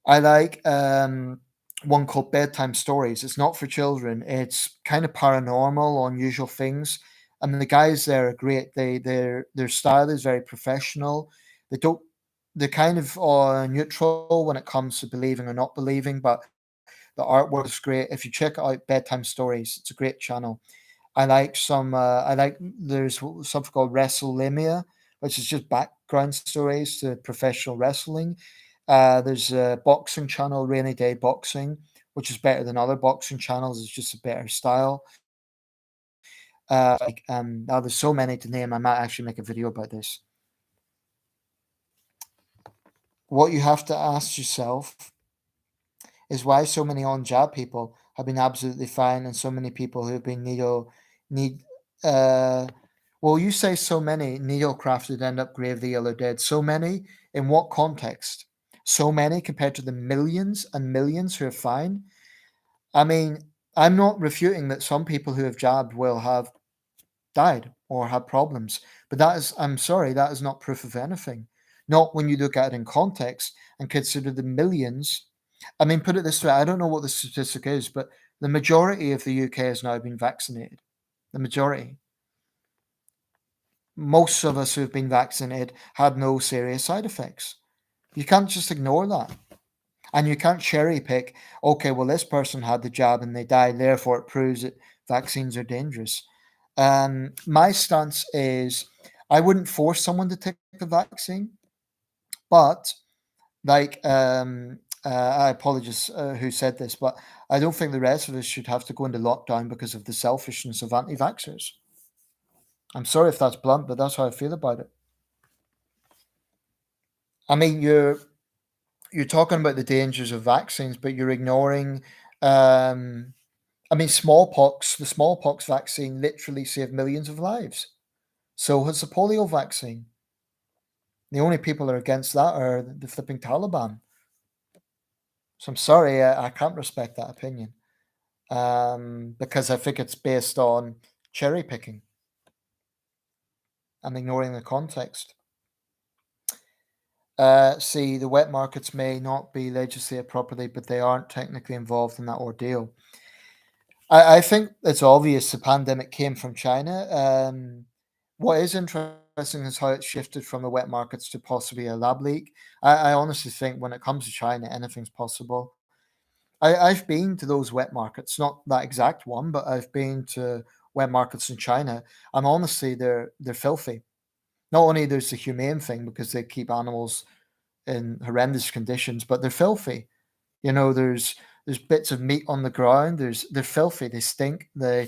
A: I like one called Bedtime Stories. It's not for children. It's kind of paranormal, unusual things. I mean, the guys there are great. Their style is very professional. They don't. They're kind of neutral when it comes to believing or not believing, but the artwork is great. If you check out Bedtime Stories, it's a great channel. I like some. I like there's something called WrestleLimia, which is just background stories to professional wrestling. There's a boxing channel, Rainy Day Boxing, which is better than other boxing channels. It's just a better style. Now there's so many to name. I might actually make a video about this. What you have to ask yourself is why so many on jab people have been absolutely fine, and so many people who have been need. Uh, well, you say so many needle crafted end up gravely ill or dead. So many in what context? So many compared to the millions and millions who are fine. I mean, I'm not refuting that some people who have jabbed will have died or had problems, but that is, I'm sorry, that is not proof of anything. Not when you look at it in context and consider the millions. I mean, put it this way, I don't know what the statistic is, but the majority of the UK has now been vaccinated. The majority. Most of us who have been vaccinated had no serious side effects. You can't just ignore that. And you can't cherry pick, okay, well, this person had the jab and they died, therefore it proves that vaccines are dangerous. My stance is I wouldn't force someone to take the vaccine, but like, I apologize who said this, but I don't think the rest of us should have to go into lockdown because of the selfishness of anti vaxxers. I'm sorry if that's blunt, but that's how I feel about it. I mean, you're talking about the dangers of vaccines, but you're ignoring. I mean, smallpox. The smallpox vaccine literally saved millions of lives. So has the polio vaccine. The only people who are against that are the flipping Taliban. So I'm sorry, I can't respect that opinion because I think it's based on cherry picking and ignoring the context. See, the wet markets may not be legislated properly, but they aren't technically involved in that ordeal. I think it's obvious the pandemic came from China. What is interesting is how it shifted from the wet markets to possibly a lab leak. I honestly think when it comes to China, anything's possible. I've been to those wet markets, not that exact one, but I've been to wet markets in China, and honestly, they're filthy. Not only there's the humane thing because they keep animals in horrendous conditions, but they're filthy. There's bits of meat on the ground. They're filthy. They stink. They're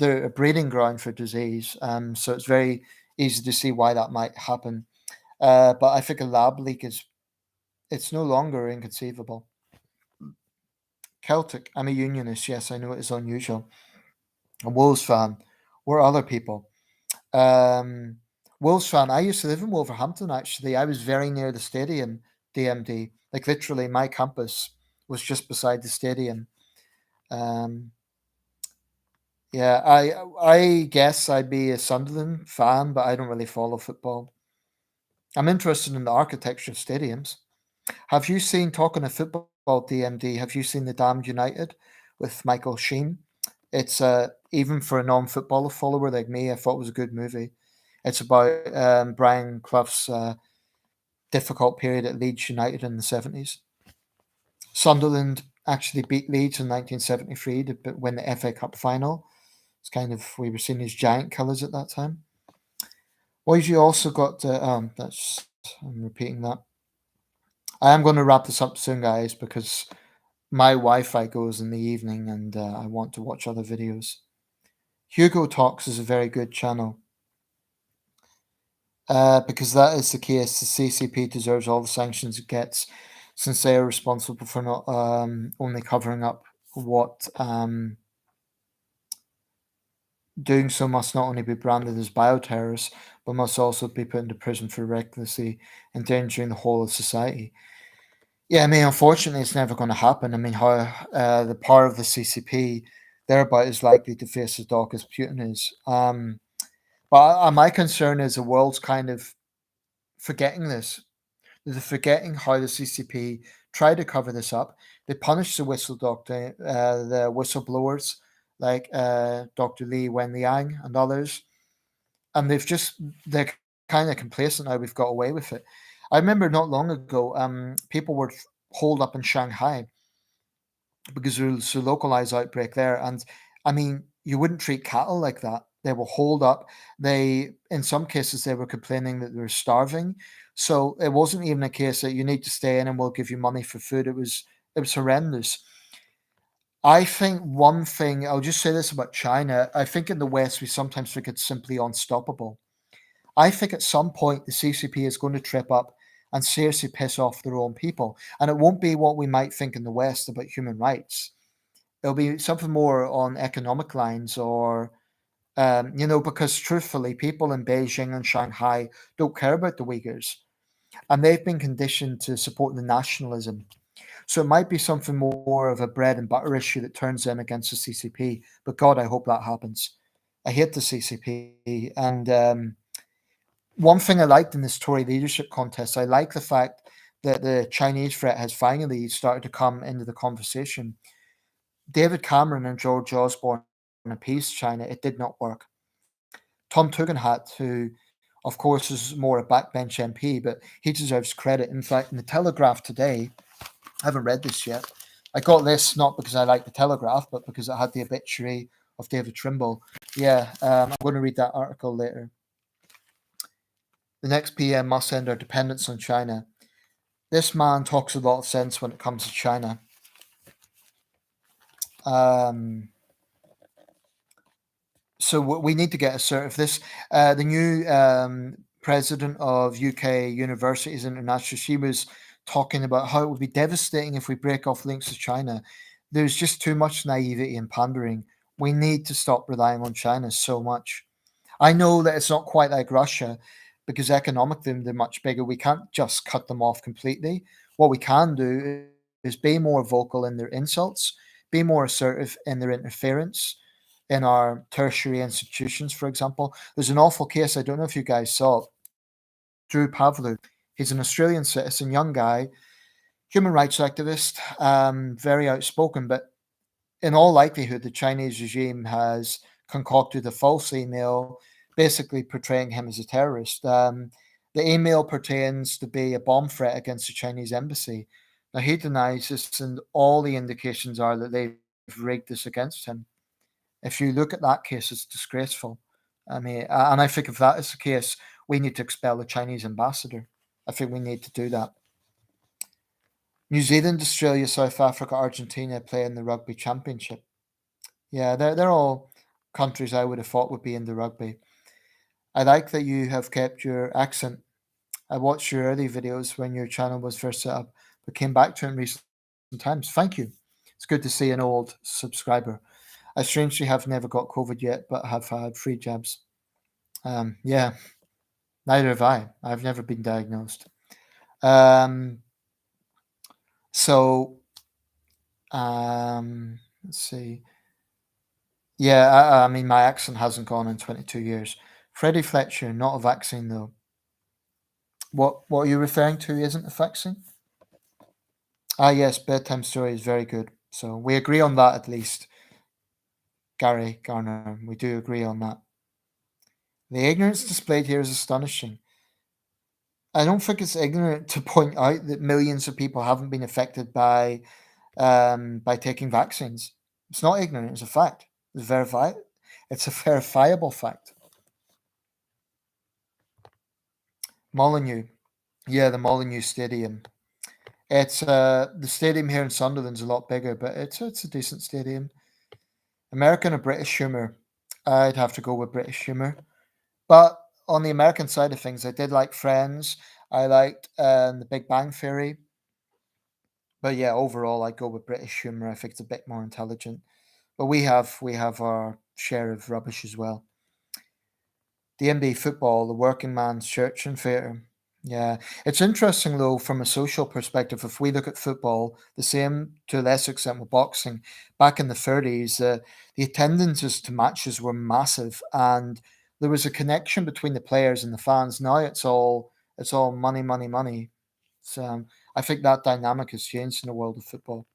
A: a breeding ground for disease. So it's very easy to see why that might happen. But I think a lab leak is it's no longer inconceivable. Celtic. I'm a unionist. Yes, I know it is unusual. A Wolves fan. We're other people. Um, Wolves fan. I used to live in Wolverhampton. Actually, I was very near the stadium. DMD. Like literally, my campus was just beside the stadium. Um, yeah, I guess I'd be a Sunderland fan, but I don't really follow football. I'm interested in the architecture of stadiums. Have you seen talking of football, DMD? Have you seen the Damned United with Michael Sheen? It's even for a non-footballer follower like me, I thought it was a good movie. It's about Brian Clough's difficult period at Leeds United in the 70s. Sunderland actually beat Leeds in 1973 to win the FA Cup final. It's kind of we were seen as giant killers at that time. What you also got? That's I'm repeating that. I am going to wrap this up soon, guys, because my Wi-Fi goes in the evening, and I want to watch other videos. Hugo Talks is a very good channel. Because that is the case. The CCP deserves all the sanctions it gets, since they are responsible for not only covering up what doing so must not only be branded as bioterrorists, but must also be put into prison for recklessly endangering the whole of society. Yeah, I mean, unfortunately, it's never going to happen. I mean, how the power of the CCP thereby is likely to face as dark as Putin is. But my concern is the world's kind of forgetting this. They're forgetting how the CCP tried to cover this up. They punished the whistleblowers like Dr. Li Wenliang and others, and they're kind of complacent now. We've got away with it. I remember not long ago, people were holed up in Shanghai because there was a localized outbreak there, and I mean, you wouldn't treat cattle like that. They were holed up. In some cases, they were complaining that they were starving. So it wasn't even a case that you need to stay in and we'll give you money for food. It was horrendous. I think one thing I'll just say this about China. I think in the West we sometimes think it's simply unstoppable. I think at some point the CCP is going to trip up and seriously piss off their own people. And it won't be what we might think in the West about human rights. It'll be something more on economic lines or, because truthfully, people in Beijing and Shanghai don't care about the Uyghurs. And they've been conditioned to support the nationalism. So it might be something more of a bread and butter issue that turns them against the CCP. But God, I hope that happens. I hate the CCP. And one thing I liked in this Tory leadership contest, I like the fact that the Chinese threat has finally started to come into the conversation. David Cameron and George Osborne appeased China. It did not work. Tom Tugendhat, who of course is more a backbench MP, but he deserves credit. In fact, in the Telegraph today, I haven't read this yet. I got this not because I like the Telegraph, but because it had the obituary of David Trimble. Yeah, I'm going to read that article later. The next PM must end our dependence on China. This man talks a lot of sense when it comes to China. So we need to get assertive. The new president of UK Universities International, she was talking about how it would be devastating if we break off links to China. There's just too much naivety and pandering. We need to stop relying on China so much. I know that it's not quite like Russia because economically they're much bigger. We can't just cut them off completely. What we can do is be more vocal in their insults, be more assertive in their interference in our tertiary institutions, for example. There's an awful case, I don't know if you guys saw it, Drew Pavlou. He's an Australian citizen, young guy, human rights activist, very outspoken, but in all likelihood, the Chinese regime has concocted a false email basically portraying him as a terrorist. The email pertains to be a bomb threat against the Chinese embassy. Now, he denies this, and all the indications are that they've rigged this against him. If you look at that case, it's disgraceful. I mean, and I think if that is the case, we need to expel the Chinese ambassador. I think we need to do that. New Zealand, Australia, South Africa, Argentina play in the Rugby Championship. Yeah, they're all countries I would have thought would be in the rugby. I like that you have kept your accent. I watched your early videos when your channel was first set up, but came back to it in recent times. Thank you. It's good to see an old subscriber. I strangely have never got COVID yet, but have had 3 jabs. Yeah, neither have I. I've never been diagnosed. Um, so, let's see. Yeah, I mean, my accent hasn't gone in 22 years. Freddie Fletcher, not a vaccine though. What are you referring to? Isn't a vaccine? Ah, yes, bedtime story is very good. So we agree on that at least, Gary Garner. We do agree on that. The ignorance displayed here is astonishing. I don't think it's ignorant to point out that millions of people haven't been affected by taking vaccines. It's not ignorant; it's a fact. It's verified. It's a verifiable fact. Molyneux, yeah, the Molyneux Stadium. It's the stadium here in Sunderland's a lot bigger, but it's a decent stadium. American or British humor? I'd have to go with British humor. But on the American side of things, I did like Friends. I liked The Big Bang Theory. But yeah, overall, I go with British humor. I think it's a bit more intelligent. But we have our share of rubbish as well. The NBA football, the working man's church and theatre. Yeah, it's interesting though from a social perspective. If we look at football, the same to a lesser extent with boxing, back in the 30s, the attendances to matches were massive, and there was a connection between the players and the fans. Now it's all money, money, money. So I think that dynamic has changed in the world of football.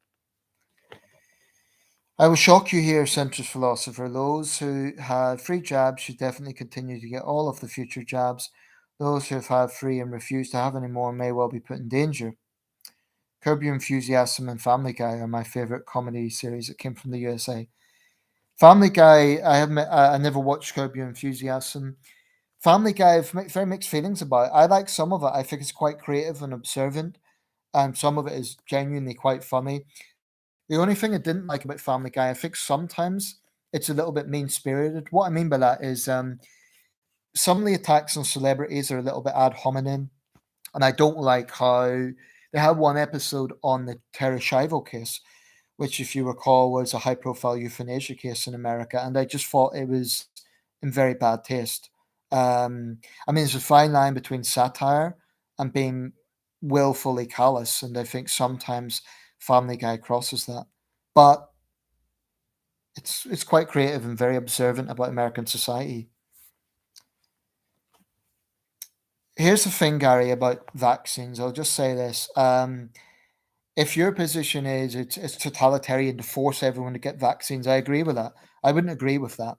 A: I will shock you here, centrist philosopher. Those who had 3 jabs should definitely continue to get all of the future jabs. Those who have had 3 and refuse to have any more may well be put in danger. Curb Your Enthusiasm and Family Guy are my favorite comedy series that came from the USA. Family Guy, I admit, I never watched Curb Your Enthusiasm. Family Guy, I've very mixed feelings about. I like some of it. I think it's quite creative and observant, and some of it is genuinely quite funny. The only thing I didn't like about Family Guy, I think sometimes it's a little bit mean spirited. What I mean by that is some of the attacks on celebrities are a little bit ad hominem, and I don't like how they had one episode on the Terra Schiavo case, which, if you recall, was a high profile euthanasia case in America, and I just thought it was in very bad taste. I mean, there's a fine line between satire and being willfully callous, and I think sometimes Family Guy crosses that. But it's quite creative and very observant about American society. Here's the thing, Gary, about vaccines. I'll just say this. If your position is it's totalitarian to force everyone to get vaccines, I agree with that. I wouldn't agree with that.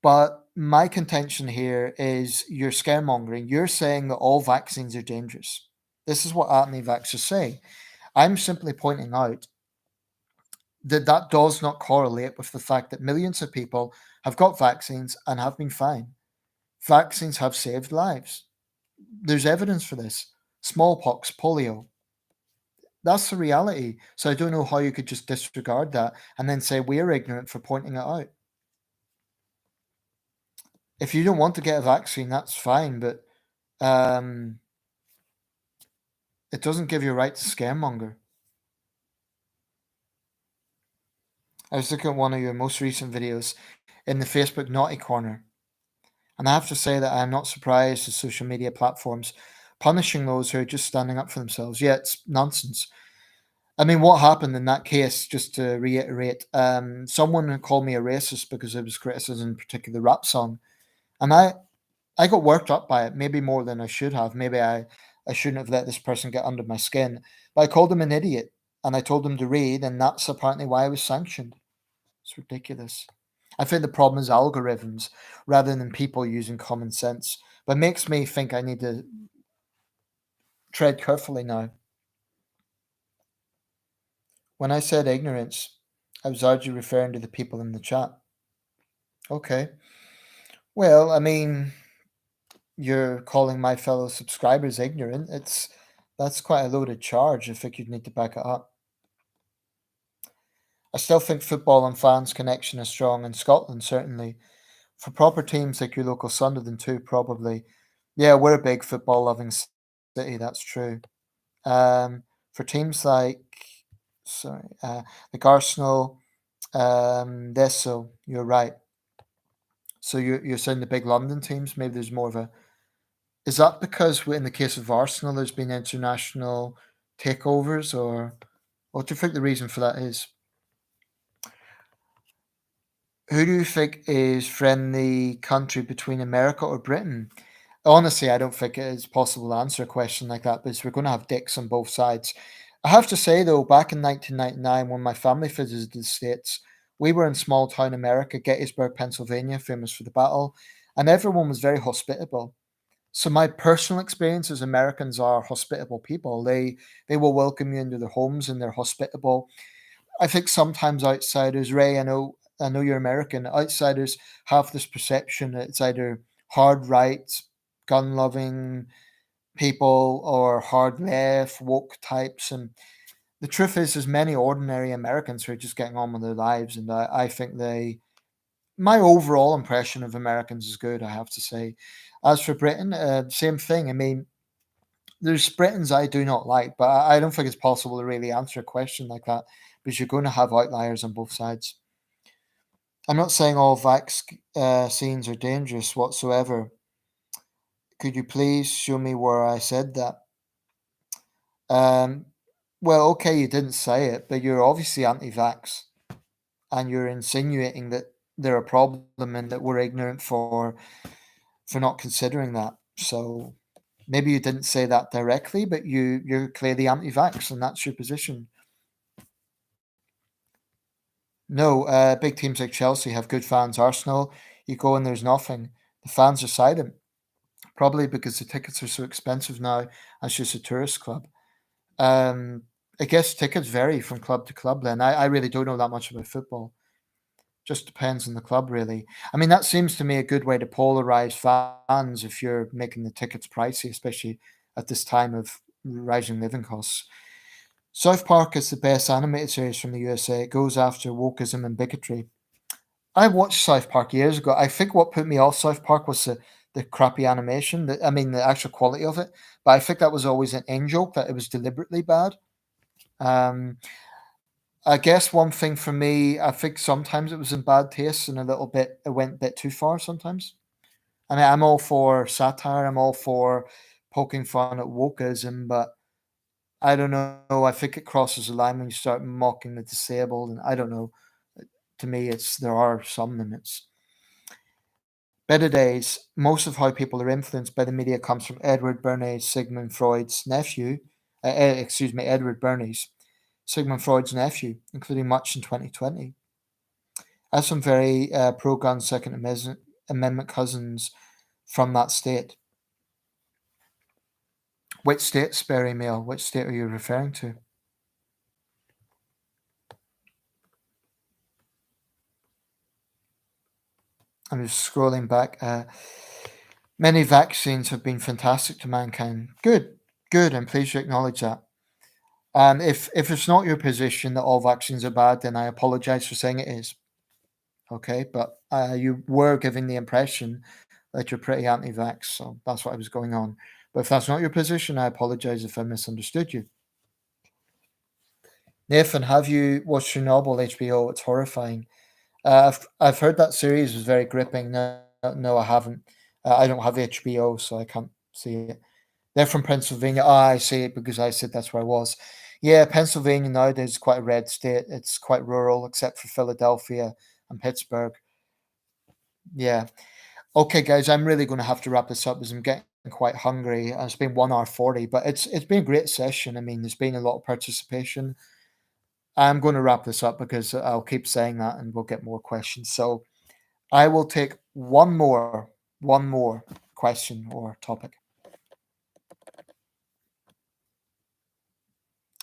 A: But my contention here is you're scaremongering. You're saying that all vaccines are dangerous. This is what anti-vaxxers say. I'm simply pointing out that that does not correlate with the fact that millions of people have got vaccines and have been fine. Vaccines have saved lives. There's evidence for this. Smallpox, polio. That's the reality. So I don't know how you could just disregard that and then say we're ignorant for pointing it out. If you don't want to get a vaccine, that's fine, but um, it doesn't give you a right to scaremonger. I was looking at one of your most recent videos in the Facebook Naughty Corner, and I have to say that I am not surprised at social media platforms punishing those who are just standing up for themselves. Yeah, it's nonsense. I mean, what happened in that case, just to reiterate, someone called me a racist because I was criticizing particular rap song. And I got worked up by it, maybe more than I should have. Maybe I I shouldn't have let this person get under my skin. But I called him an idiot and I told him to read, and that's apparently why I was sanctioned. It's ridiculous. I think the problem is algorithms rather than people using common sense. But it makes me think I need to tread carefully now. When I said ignorance, I was largely referring to the people in the chat. Okay. Well, I mean, you're calling my fellow subscribers ignorant. That's quite a loaded charge. I think you'd need to back it up. I still think football and fans connection is strong in Scotland, certainly. For proper teams like your local Sunderland too, probably. Yeah, we're a big football loving city, that's true. For teams like Arsenal, this, so you're right. So you're saying the big London teams, maybe there's more of a. Is that because in the case of Arsenal, there's been international takeovers, or what do you think the reason for that is? Who do you think is friendly country between America or Britain? Honestly, I don't think it is possible to answer a question like that because we're going to have dicks on both sides. I have to say, though, back in 1999, when my family visited the States, we were in small town America, Gettysburg, Pennsylvania, famous for the battle, and everyone was very hospitable. So my personal experience is Americans are hospitable people. They will welcome you into their homes and they're hospitable. I think sometimes outsiders, Ray, I know you're American. Outsiders have this perception that it's either hard right, gun loving people or hard left, woke types. And the truth is, there's many ordinary Americans who are just getting on with their lives. And I think my overall impression of Americans is good, I have to say. As for Britain, same thing. I mean, there's Britons I do not like, but I don't think it's possible to really answer a question like that because you're going to have outliers on both sides. I'm not saying all vaccines are dangerous whatsoever. Could you please show me where I said that? Um, well, okay, you didn't say it, but you're obviously anti-vax, and you're insinuating that they're a problem and that we're ignorant for not considering that. So maybe you didn't say that directly, but you're clearly anti-vax, and that's your position. No, big teams like Chelsea have good fans. Arsenal, you go and there's nothing. The fans are silent, probably because the tickets are so expensive now. And it's just a tourist club. Um, I guess tickets vary from club to club. Then I really don't know that much about football. Just depends on the club, really. I mean, that seems to me a good way to polarize fans if you're making the tickets pricey, especially at this time of rising living costs. South Park is the best animated series from the USA. It goes after wokeism and bigotry. I watched South Park years ago. I think what put me off South Park was the crappy animation. I mean, the actual quality of it. But I think that was always an in joke that it was deliberately bad. Um, I guess one thing for me, I think sometimes it was in bad taste and a little bit it went a bit too far sometimes. I mean, I'm all for satire. I'm all for poking fun at wokeism, but I don't know. I think it crosses the line when you start mocking the disabled, and I don't know. To me, it's there are some limits. Better days. Most of how people are influenced by the media comes from Edward Bernays, Sigmund Freud's nephew. Edward Bernays, Sigmund Freud's nephew, including much in 2020. I have some very pro-gun Second Amendment cousins from that state. Which state, Sperry Mail? Which state are you referring to? I'm just scrolling back. Many vaccines have been fantastic to mankind. Good, good. I'm pleased you acknowledge that. And if it's not your position that all vaccines are bad, then I apologize for saying it is. Okay, but you were giving the impression that you're pretty anti-vax, so that's what I was going on. But if that's not your position, I apologize if I misunderstood you. Nathan, have you watched Chernobyl HBO? It's horrifying. I've heard that series was very gripping. No, I haven't. I don't have HBO, so I can't see it. They're from Pennsylvania. Ah, I see it because I said that's where I was. Yeah, Pennsylvania nowadays is quite a red state. It's quite rural, except for Philadelphia and Pittsburgh. Yeah. Okay, guys, I'm really going to have to wrap this up as I'm getting quite hungry, and it's been 1 hour 40, but it's been a great session. I mean, there's been a lot of participation. I'm going to wrap this up because I'll keep saying that and we'll get more questions. So I will take one more question or topic.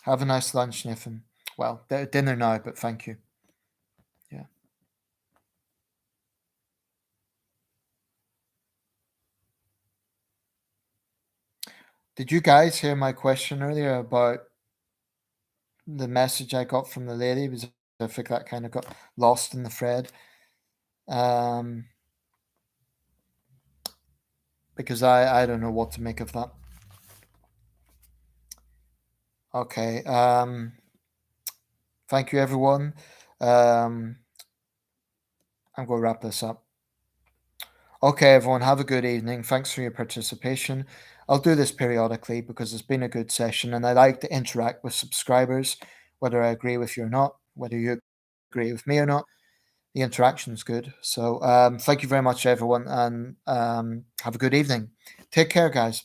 A: Have a nice lunch, Nathan. Well, dinner now, but thank you. Yeah. Did you guys hear my question earlier about the message I got from the lady? Because I think that kind of got lost in the thread. Um, because I don't know what to make of that. Okay. Thank you, everyone. Um, I'm going to wrap this up. Okay, everyone, have a good evening. Thanks for your participation. I'll do this periodically because it's been a good session and I like to interact with subscribers, whether I agree with you or not, whether you agree with me or not. The interaction is good. So, thank you very much, everyone, and have a good evening. Take care, guys.